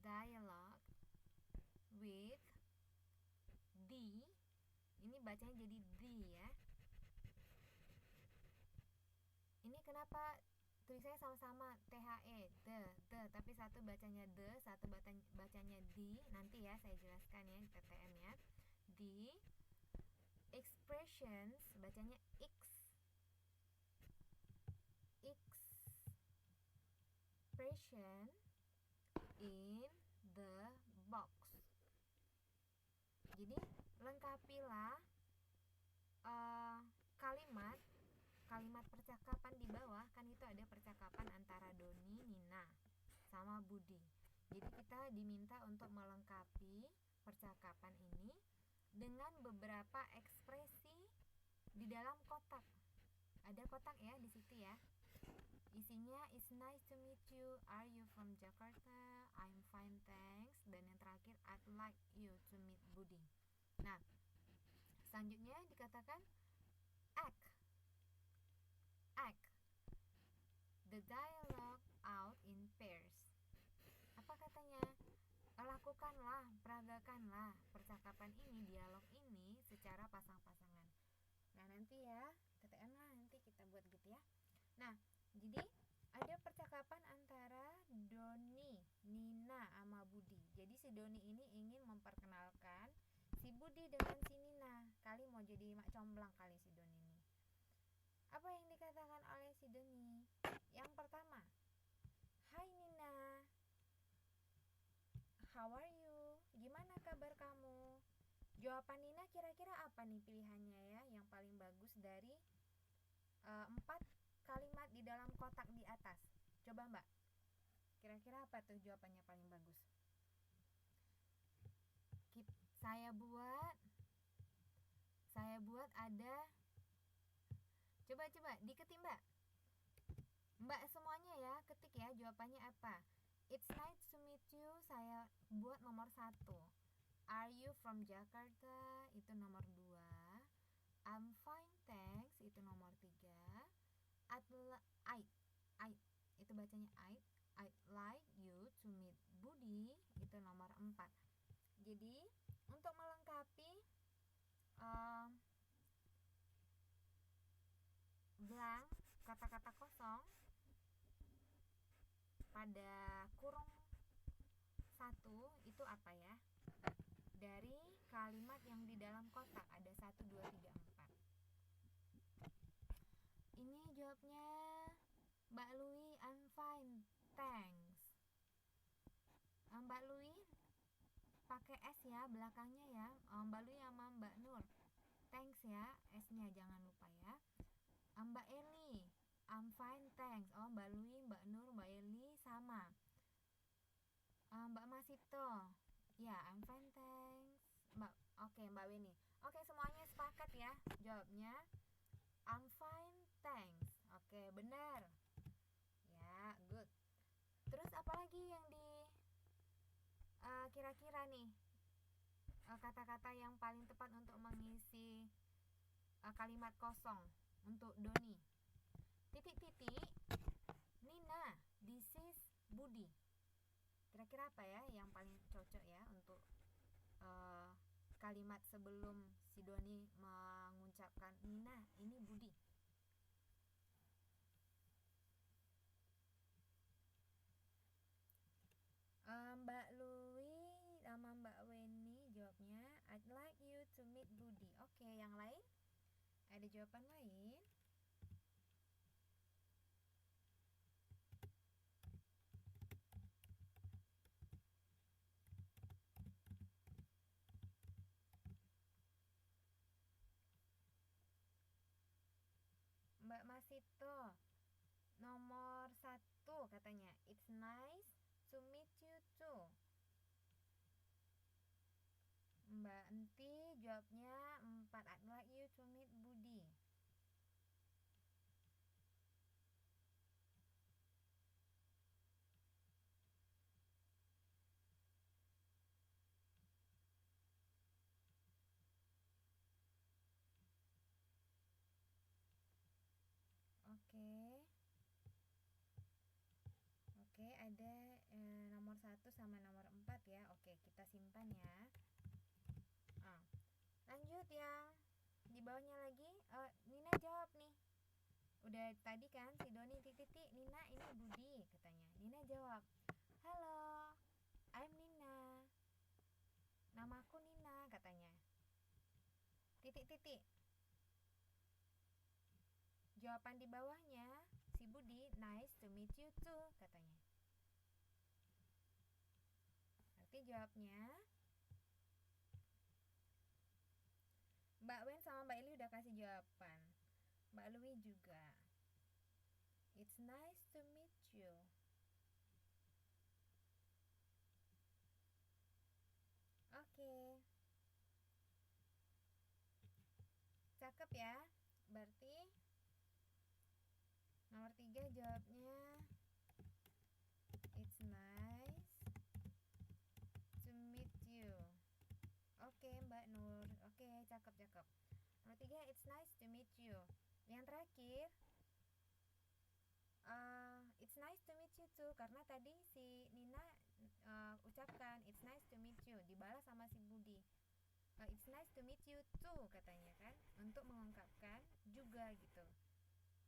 dialogue with the, ini bacanya jadi the ya. Ini kenapa tulisannya sama-sama THE, the, tapi satu bacanya the, satu bacanya di. Nanti ya saya jelaskan ya di TTM ya. The expressions bacanya expression in the box. Jadi lengkapilah kalimat percakapan di bawah. Kan itu ada percakapan antara Doni, Nina sama Budi. Jadi kita diminta untuk melengkapi percakapan ini dengan beberapa ekspresi di dalam kotak. Ada kotak ya di situ ya. Isinya it's nice to meet you, are you from Jakarta, I'm fine thanks, dan yang terakhir I'd like you to meet Budi. Nah, selanjutnya dikatakan act the dialogue out in pairs. Apa katanya? Lakukanlah, peragakanlah percakapan ini, dialog ini secara pasang-pasangan. Nah nanti ya TTM lah, nanti kita buat Nah, jadi ada percakapan antara Doni, Nina, sama Budi. Jadi si Doni ini ingin memperkenalkan si Budi dengan si Nina. Kali mau jadi mak comblang kali si Doni ini. Apa yang dikatakan oleh si Doni? Yang pertama, "Hai Nina, how are you? Gimana kabar kamu?" Jawaban Nina kira-kira apa nih pilihannya ya yang paling bagus dari 4 kalimat di dalam kotak di atas? Coba Mbak, kira-kira apa tuh jawabannya paling bagus? Saya buat ada. Coba diketik Mbak. Mbak semuanya ya, ketik ya jawabannya apa. It's nice to meet you, saya buat nomor 1. Are you from Jakarta? Itu nomor 2. I'm fine thanks, itu nomor 3. I itu bacanya I'd like you to meet Budi, itu nomor 4. Jadi untuk melengkapi blank, kata-kata kosong pada kurung 1 itu apa ya? Dari kalimat yang di dalam kotak ada 1, 2, 3, 4. Ini jawabnya Mbak Lui, I'm fine, thanks. Mbak Lui pakai S ya belakangnya ya. Mbak Lui sama Mbak Nur, thanks ya, S-nya jangan lupa ya. Mbak Eli, I'm fine, thanks. Mbak Lui, Mbak Nur, Mbak Eli sama. Mbak Masito, ya, I'm fine, thanks. Mbak Weni. Oke, semuanya sepakat ya jawabnya I'm fine, thanks. Oke, benar. Ya, good. Terus apalagi yang kira-kira nih kata-kata yang paling tepat untuk mengisi kalimat kosong untuk Doni. Titik-titik, Nina, this is Budi. Kira-kira apa ya yang paling cocok ya untuk kalimat sebelum si Doni mengucapkan Nina, ini Budi. Mbak Lui sama Mbak Weni jawabnya I'd like you to meet Budi. Oke, yang lain? Ada jawaban lain? Mbak Masito, nomor 1 katanya It's nice to meet you too. Mbak Enti jawabnya 4, I'd like you to meet Budi. Oke, ada nomor 1 sama nomor 4 ya. Oke, kita simpan ya. Lanjut yang di bawahnya lagi. Nina jawab nih. Udah tadi kan si Doni titik-titik, Nina ini Budi katanya. Nina jawab, halo, I'm Nina, namaku Nina katanya. Titik-titik. Jawaban di bawahnya si Budi, nice to meet you too katanya. Berarti jawabnya Mbak Wen sama Mbak Ili udah kasih jawaban. Mbak Lui juga. It's nice to meet you. Oke. Cakep ya. Berarti nomor 3 jawabnya It's nice to meet you. Oke, Mbak Nur. Oke, cakep. Nomor 3, it's nice to meet you. Yang terakhir, it's nice to meet you too, karena tadi si Nina ucapkan it's nice to meet you, dibalas sama si Budi. It's nice to meet you too katanya kan, untuk mengungkapkan juga gitu.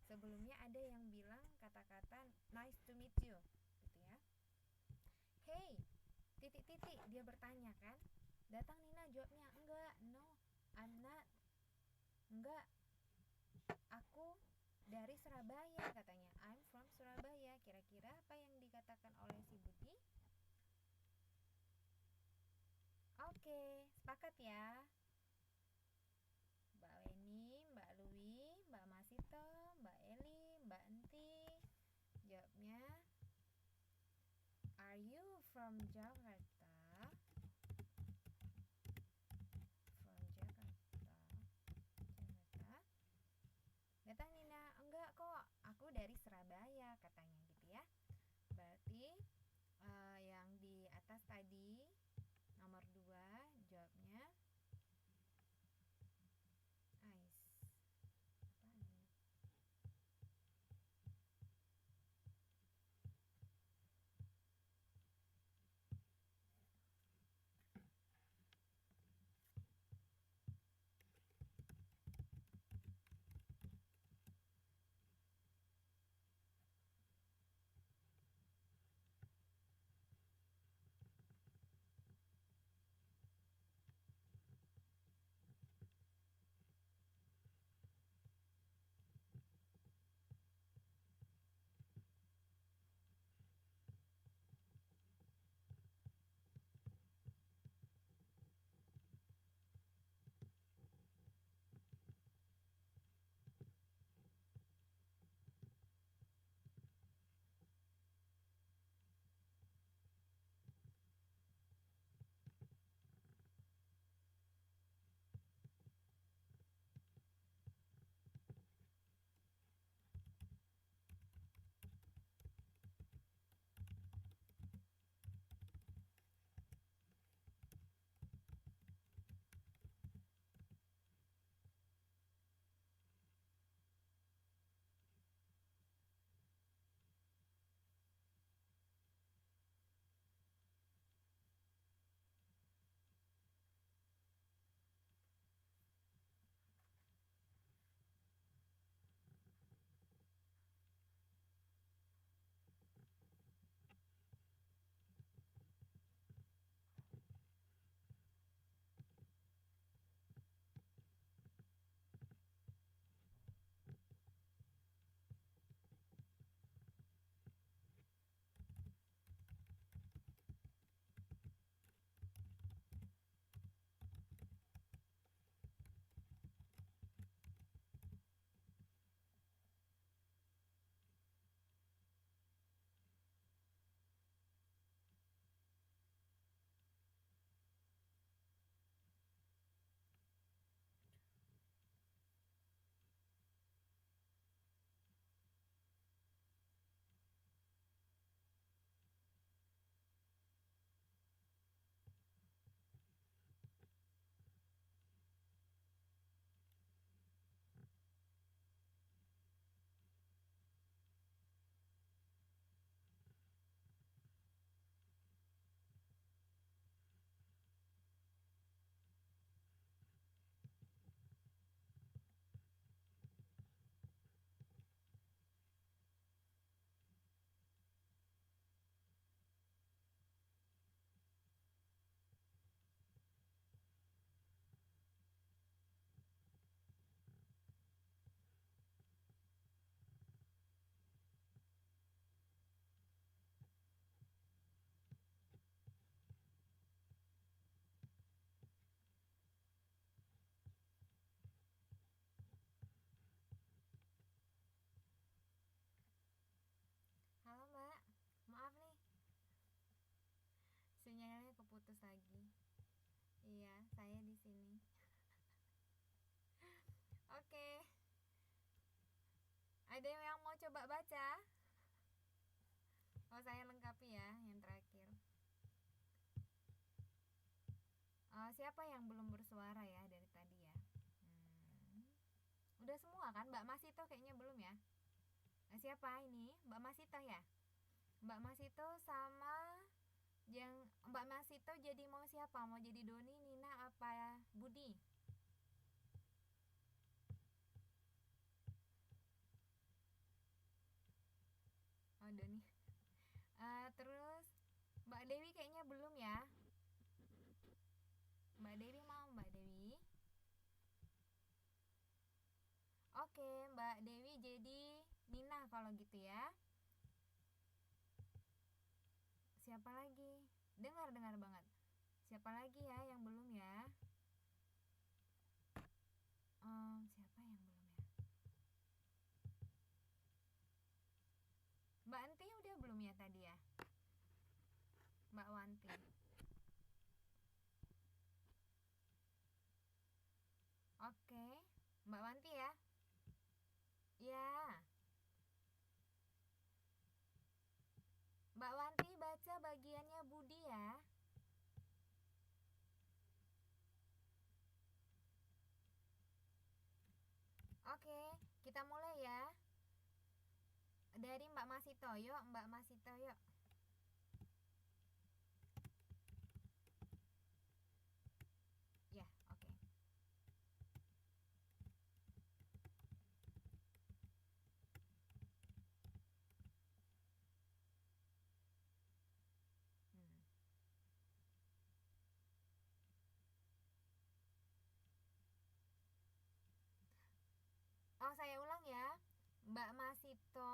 Sebelumnya ada yang bilang kata-kata nice to meet you gitu ya. Hey, titik-titik, dia bertanya kan. Datang Nina, jawabnya enggak, no, I'm not, enggak, aku dari Surabaya katanya. I'm from Surabaya. Kira-kira apa yang dikatakan oleh si Budi? Oke, sepakat ya. Mbak Weni, Mbak Lui, Mbak Masito, Mbak Eli, Mbak Enti. Jawabnya, are you from Jakarta? From Jakarta. Datang Nina, enggak kok, aku dari Surabaya katanya gitu ya. Berarti yang di atas tadi nomor 2 jawabnya ice. Apaan ini? Halo Mbak, maaf nih, sinyalnya keputus lagi. Iya, saya di sini. Oke, ada yang mau coba baca? Oh, saya lengkapi ya yang terakhir. Siapa yang belum bersuara ya dari tadi ya? Udah semua kan? Mbak Masito kayaknya belum ya? Siapa ini? Mbak Masito ya? Mbak Masito sama yang Mbak Masito jadi mau siapa? Mau jadi Doni, Nina, apa Budi? Doni. Terus Mbak Dewi kayaknya belum ya. Mbak Dewi mau, Mbak Dewi? Oke, Mbak Dewi jadi Nina kalau gitu ya. Siapa lagi? Dengar banget. Siapa lagi ya yang belum ya? Siapa yang belum ya? Mbak Anti udah belum ya tadi ya? Mbak Wanti. Oke, Mbak Wanti ya? Ya. Mbak Wanti baca bagiannya Budi ya. Oke, kita mulai ya. Dari Mbak Masito, yuk Mbak Masito yuk. Ya, oke. Hmm. Oh, saya ulang ya. Mbak Masito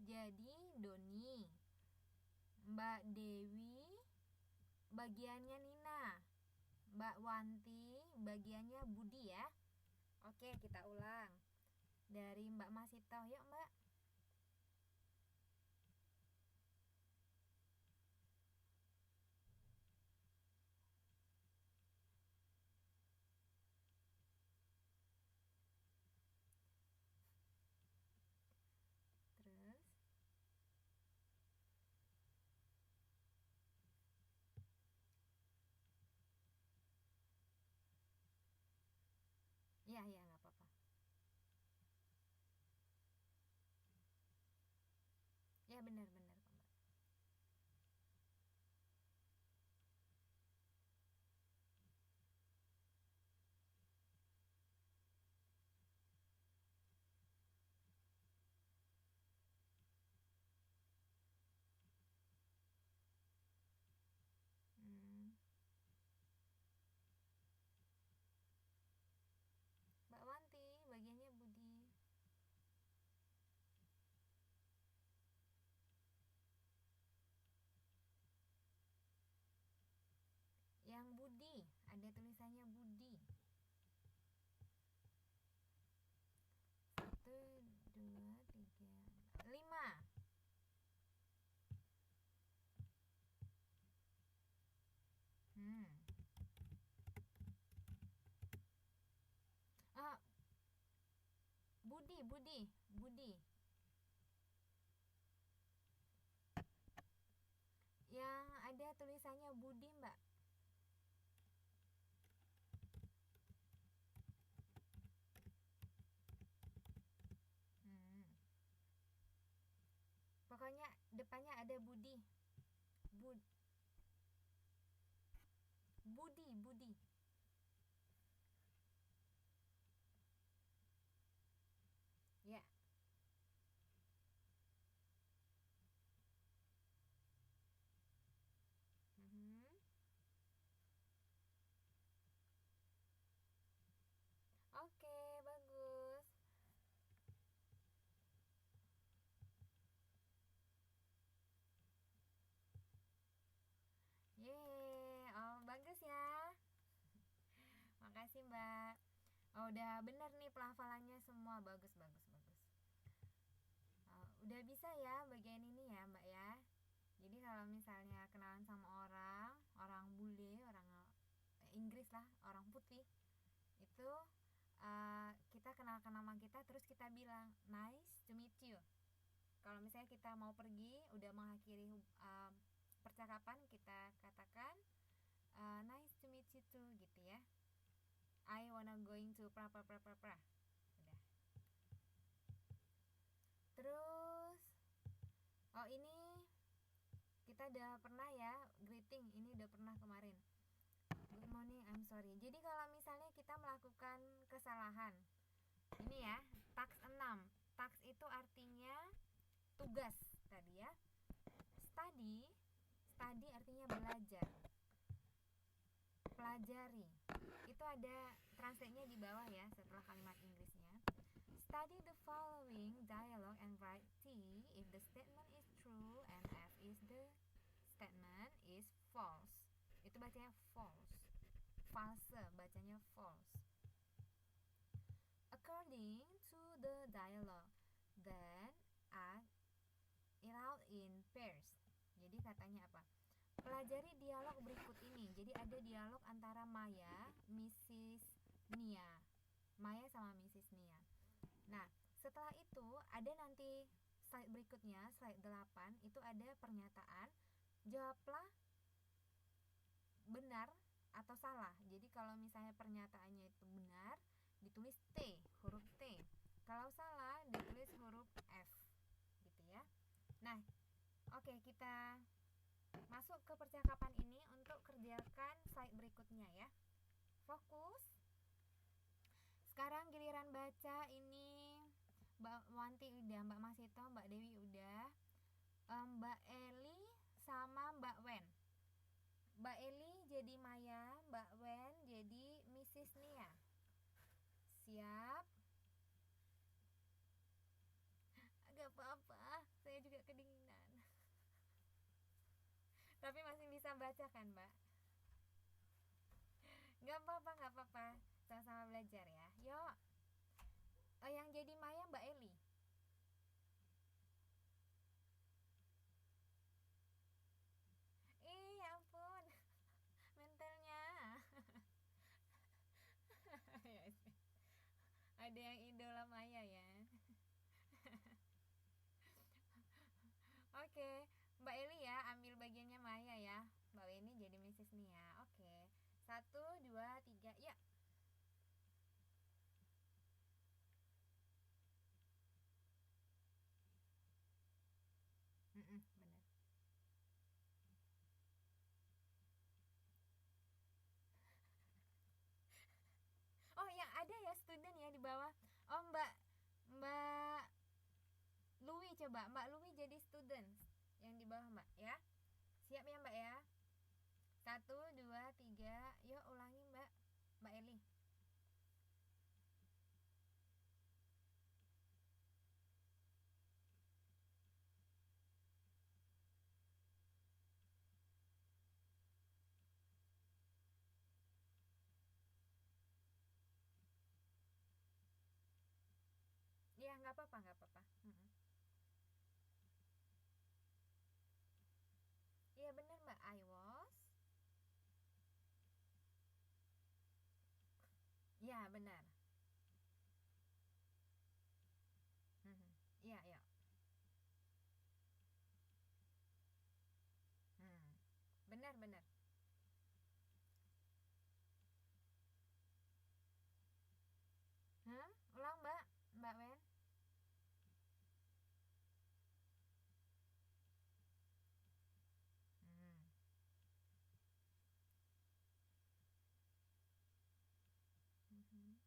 jadi Doni. Mbak Dewi bagiannya Nina. Mbak Wanti bagiannya Budi ya. Oke, kita ulang. Dari Mbak Masito, yuk Mbak. Terus ya, nggak apa-apa. Ya, benar-benar kok Mbak. Hmm. Mbak Wanti bagiannya Budi. Yang Budi, ada tulisannya Budi. 1, 2, 3, 5. Hmm. Ah, Budi. Yang ada tulisannya Budi, Mbak. Hmm. Pokoknya depannya ada Budi. Budi. Ya. Mhm. Oke, bagus. Yeay, oh bagus ya. Makasih Mbak. Oh, udah bener nih pelafalannya semua. Bagus. Oh, udah bisa ya bagian ini ya Mbak ya. Jadi kalau misalnya kenalan sama orang bule, orang Inggris lah, orang putih, itu kita kenalkan nama kita terus kita bilang nice to meet you. Kalau misalnya kita mau pergi, udah mengakhiri percakapan, kita katakan nice to meet you too gitu ya. I wanna going to pra. Udah. Terus ini kita udah pernah ya greeting, ini udah pernah kemarin. Good morning, I'm sorry. Jadi kalau misalnya kita melakukan kesalahan, ini ya, task 6. Task itu artinya tugas. tadi ya. Study artinya belajar, pelajari. Itu ada translate-nya di bawah ya setelah kalimat Inggrisnya. Study the following dialogue and write T if the statement is true and F is the statement is false. Itu bacanya false. False bacanya false. According to the dialogue, then act it out in pairs. Jadi katanya apa? Pelajari dialog berikut ini. Jadi ada dialog antara Maya, Mrs. Nia. Maya sama Mrs. Nia. Nah, setelah itu ada nanti slide berikutnya, slide 8, itu ada pernyataan. Jawablah benar atau salah. Jadi kalau misalnya pernyataannya itu benar, ditulis T, huruf T. Kalau salah, ditulis huruf F. Gitu ya. Nah, oke, kita masuk ke percakapan ini untuk kerjakan slide berikutnya ya. Fokus. Sekarang giliran baca ini Mbak Wanti udah, Mbak Masito, Mbak Dewi udah, Mbak Eli sama Mbak Wen. Mbak Eli jadi Maya, Mbak Wen jadi Mrs. Nia. Siap? Agak apa-apa, saya juga kedinginan. Tapi masih bisa baca kan, Mbak? Gak apa-apa. Sama-sama belajar ya. Yuk. Yang jadi Maya Mbak Eli. Ya ampun. Mentalnya. Ada yang idola Maya ya. Oke, Mbak Eli ya, ambil bagiannya Maya ya. Mbak Weni jadi Mrs. Nia. Oke. 1, 2, 3, ya. Bener. Oh, yang ada ya student ya di bawah. Oh, Mbak Louis, coba Mbak Louis jadi student yang di bawah Mbak ya. Siap ya Mbak ya. 1, 2, 3. Yuk ulangi Mbak Eli. Iya, nggak apa-apa. Iya bener Mbak, I was. Iya benar. Iya, iya. Benar. Ulang Mbak Wen. Hmm. Mhm.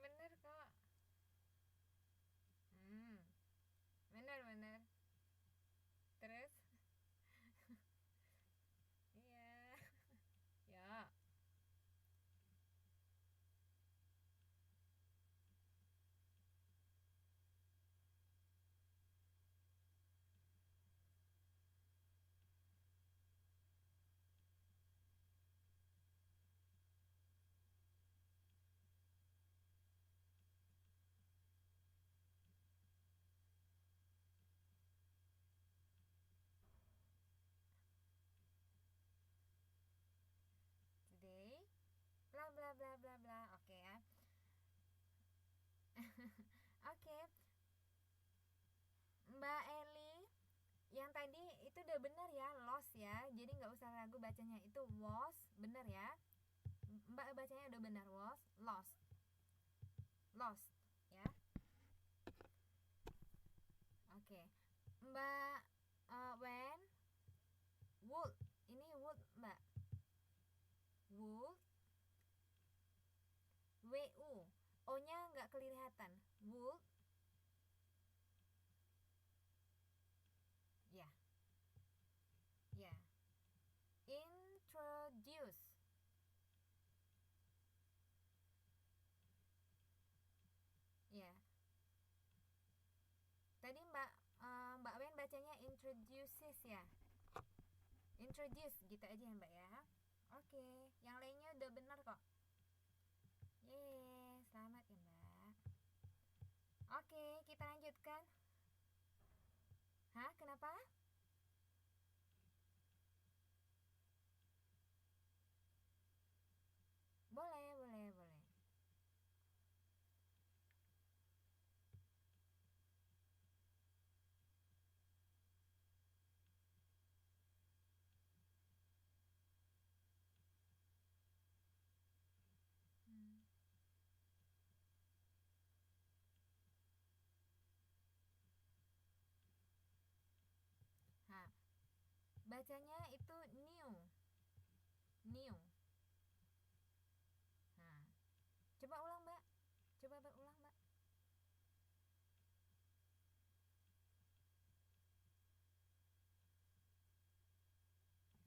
Bener kok. Bener. Terus? Iya. Ya. Today bla bla bla bla bla. Oke ya. Oke, Mbak Eli, yang tadi itu udah benar ya, lost ya. Jadi nggak usah ragu bacanya, itu was, benar ya. Mbak bacanya udah benar, was lost. Lost ya. Oke. Mbak when would, ini would Mbak. Would WU. O-nya nggak kelihatan. Would. Ya. Ya. Introduce. Ya. Tadi Mbak Wen bacanya introduces ya. Introduce gitu aja ya Mbak ya. Oke, yang lainnya udah benar kok. Yeay, selamat ya Mbak. Oke, kita lanjutkan. Hah, kenapa? Boleh, boleh, boleh. Hmm. Hah, bacanya itu new. New. Nah, coba ulang Mbak. Coba berulang Mbak.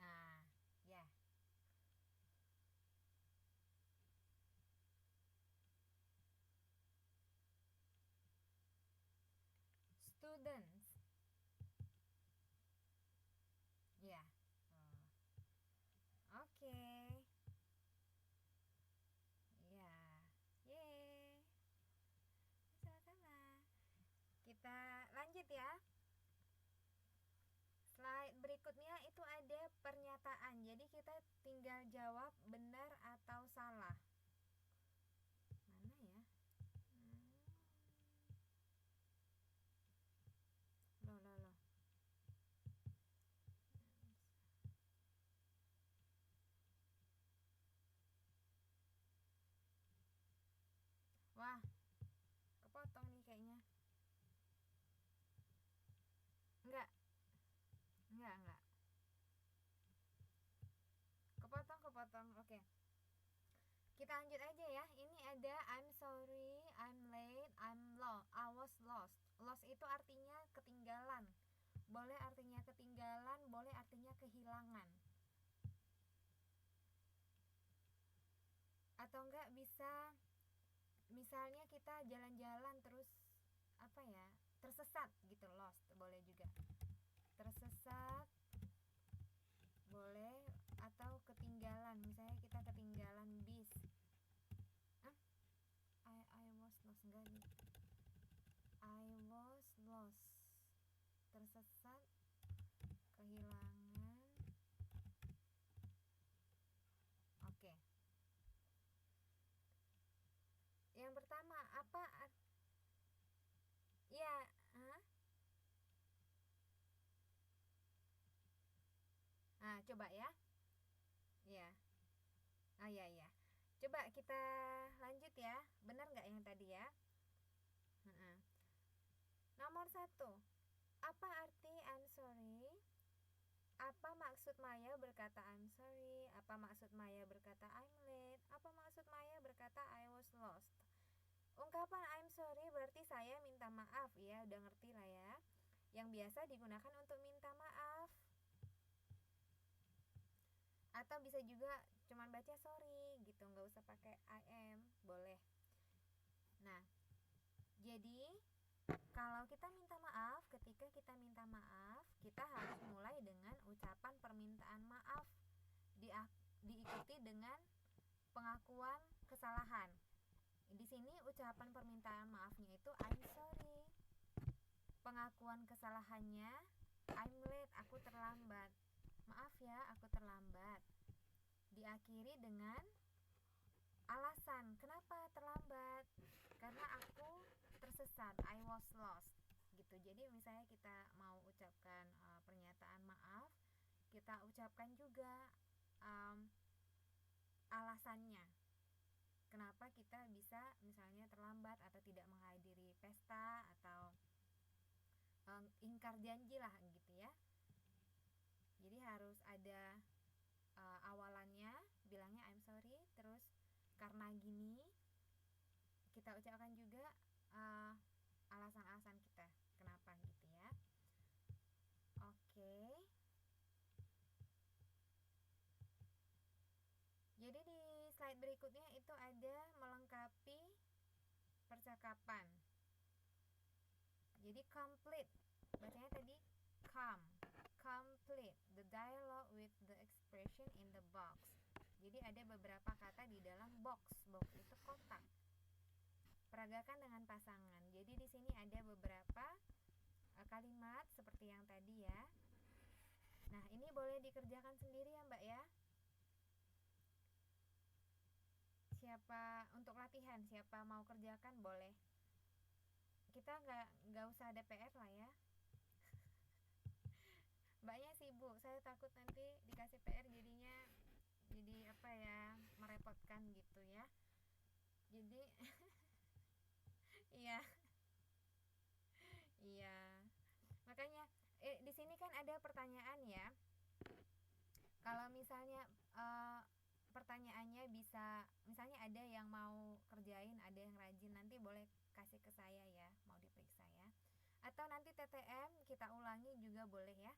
Nah, ya. Students. Ya. Oh. Oke. Ya. Yeay. Sama-sama. Kita lanjut ya. Slide berikutnya itu ada pernyataan. Jadi kita tinggal jawab benar atau salah. Mana ya? Loh, loh, loh. Wah, kepotong nih kayaknya. Enggak. Enggak. Kepotong. Oke. Kita lanjut aja ya. Ini ada I'm sorry, I'm late, I was lost. Lost itu artinya ketinggalan. Boleh artinya ketinggalan, boleh artinya kehilangan. Atau enggak bisa misalnya kita jalan-jalan terus apa ya? Tersesat gitu, lost boleh juga. Tersesat boleh, atau ketinggalan, misalnya kita ketinggalan bis. I was lost, enggak nih. I was lost, tersesat, kehilangan. Oke. Yang pertama apa? Ya, nah coba ya. Ya. Oh ya ya. Coba kita lanjut ya. Benar nggak yang tadi ya? Nomor 1. Apa arti I'm sorry? Apa maksud Maya berkata I'm sorry? Apa maksud Maya berkata I'm late? Apa maksud Maya berkata I was lost? Ungkapan I'm sorry berarti saya minta maaf ya, udah ngerti lah ya. Yang biasa digunakan untuk minta maaf. Atau bisa juga cuman baca sorry gitu, nggak usah pakai I am, boleh. Nah, jadi kalau kita minta maaf, ketika kita minta maaf, kita harus mulai dengan ucapan permintaan maaf, diikuti dengan pengakuan kesalahan. Di sini ucapan permintaan maafnya itu I'm sorry. Pengakuan kesalahannya I'm late, aku terlambat. Maaf ya, aku terlambat. Diakhiri dengan alasan kenapa terlambat. Karena aku tersesat, I was lost. Gitu. Jadi misalnya kita mau ucapkan pernyataan maaf, kita ucapkan juga alasannya. kenapa kita bisa misalnya terlambat atau tidak menghadiri pesta atau ingkar janji lah gitu ya. Jadi harus ada awalannya, bilangnya I'm sorry, terus karena gini, kita ucapkan juga alasan-alasan kita kenapa gitu ya. Oke. Jadi di slide berikutnya itu ada melengkapi percakapan. Jadi complete, bacanya tadi complete the dialogue with the expression in the box. Jadi ada beberapa kata di dalam box itu kotak. Peragakan dengan pasangan. Jadi di sini ada beberapa kalimat seperti yang tadi ya. Nah, ini boleh dikerjakan sendiri ya Mbak ya. Siapa untuk latihan, siapa mau kerjakan boleh. Kita nggak usah ada PR lah ya. Mbaknya sibuk, saya takut nanti dikasih PR jadinya jadi apa ya, merepotkan gitu ya. Jadi iya. Iya. Makanya di sini kan ada pertanyaan ya. Kalau misalnya pertanyaannya bisa, misalnya ada yang mau kerjain, ada yang rajin, nanti boleh kasih ke saya ya, mau diperiksa ya. Atau nanti TTM kita ulangi juga boleh ya.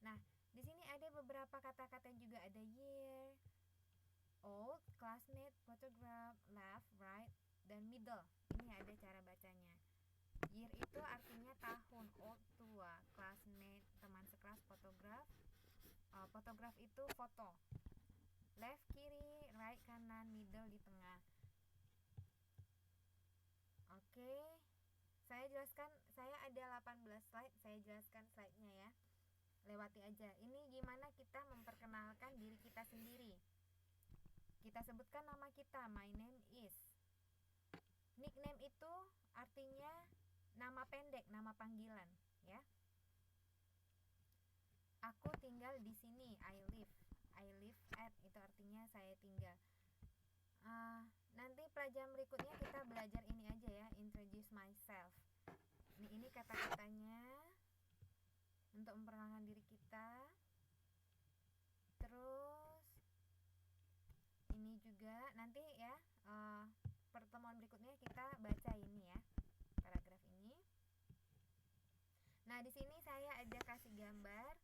Nah, di sini ada beberapa kata-kata juga, ada year, old, classmate, photograph, left, right, dan middle. Ini ada cara bacanya. Year itu artinya tahun, old tua, classmate teman sekelas, photograph, photograph itu foto, left kiri, right kanan, middle di tengah. Oke, saya jelaskan, saya ada 18 slide, saya jelaskan slide-nya ya. Lewati aja. Ini gimana kita memperkenalkan diri kita sendiri. Kita sebutkan nama kita, my name is. Nickname itu artinya nama pendek, nama panggilan ya. Aku tinggal di sini, I live at, itu artinya saya tinggal. Nanti pelajaran berikutnya kita belajar ini aja ya, introduce myself. Ini kata-katanya untuk memperkenalkan diri kita. Terus ini juga nanti ya, pertemuan berikutnya kita baca ini ya, paragraf ini. Nah, di sini saya ada kasih gambar.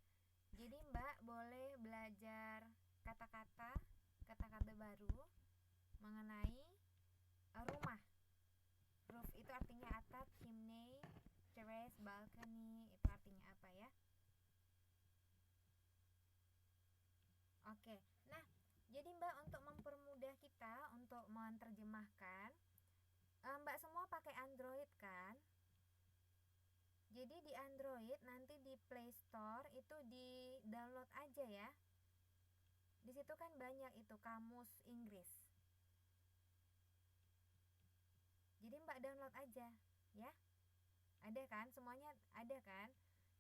Jadi Mbak boleh belajar kata-kata baru mengenai rumah. Roof itu artinya atap, chimney, terrace, balcony, itu artinya apa ya? Oke. Nah, jadi Mbak untuk mempermudah kita untuk menerjemahkan, Mbak semua pakai Android kan? Jadi di Android nanti di Play Store itu di download aja ya. Di situ kan banyak itu kamus Inggris. Jadi Mbak download aja ya. Ada kan? Semuanya ada kan?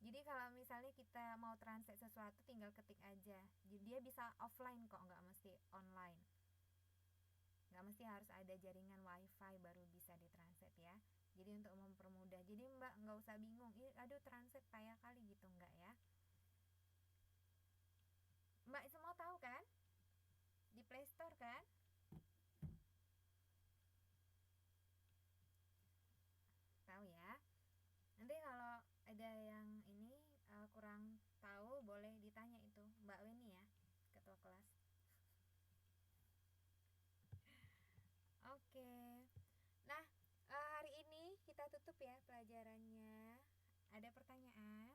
Jadi kalau misalnya kita mau translate sesuatu tinggal ketik aja. Jadi dia bisa offline kok, nggak mesti online. Nggak mesti harus ada jaringan wifi baru bisa ditranslate ya. Jadi untuk mempermudah, jadi Mbak nggak usah bingung, aduh translate payah kali gitu, nggak ya. Mbak semua tahu kan? Di Play Store kan? Tahu ya. Nanti kalau ada yang ini kurang tahu boleh ditanya itu Mbak Weni ya, ketua kelas. Oke. Nah, hari ini kita tutup ya pelajarannya. Ada pertanyaan?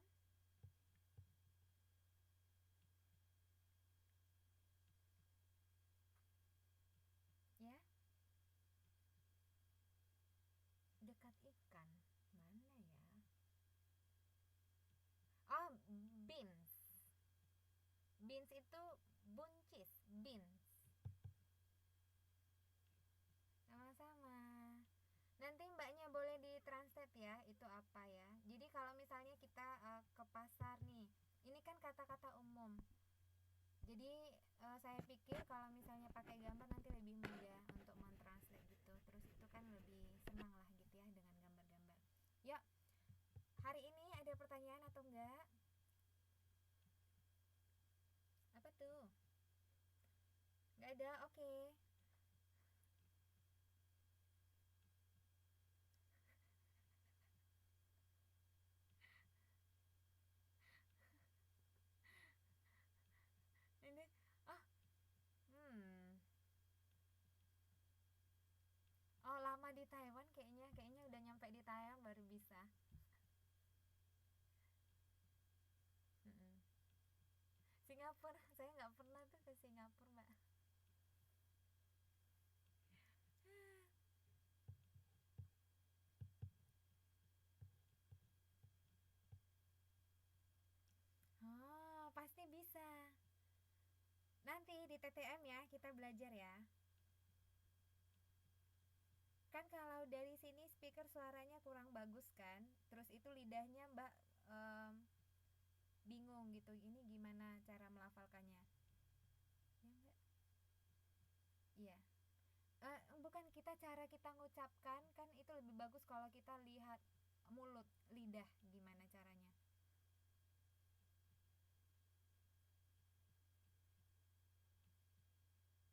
Ya? Dekat ikan. Mana ya? Oh, beans. Beans itu buncis, beans. Sama-sama. Nanti Mbaknya boleh ditranslate ya, itu apa ya. Jadi kalau misalnya kita ke pasar nih, ini kan kata-kata umum. Jadi saya pikir kalau misalnya pakai gambar nanti lebih mudah untuk mentranslate. Nggak ada, oke. Ini, oh, hmm. Oh, lama di Taiwan kayaknya udah nyampe di Taiwan baru bisa. Mm-mm. Singapura, saya nggak pernah tuh ke Singapura, Mbak. Oh, pasti bisa. Nanti di TTM ya, kita belajar ya. Kan kalau dari sini speaker suaranya kurang bagus kan, terus itu lidahnya Mbak em, bingung gitu, ini gimana cara melafalkannya, ya enggak? Iya. Bukan, kita cara kita ngucapkan kan itu lebih bagus kalau kita lihat mulut, lidah gimana caranya,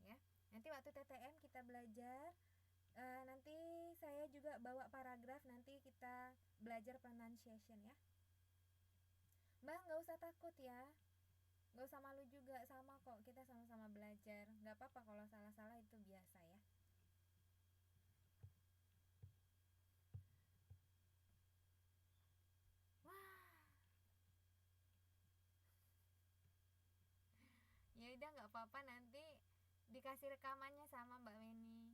ya. Nanti waktu TTM kita belajar. Nanti saya juga bawa paragraf, nanti kita belajar pronunciation ya. Mbak nggak usah takut ya, nggak usah malu juga, sama kok, kita sama-sama belajar, nggak apa-apa kalau salah-salah, itu biasa ya. Wah, ya udah nggak apa-apa, nanti dikasih rekamannya sama Mbak Weni.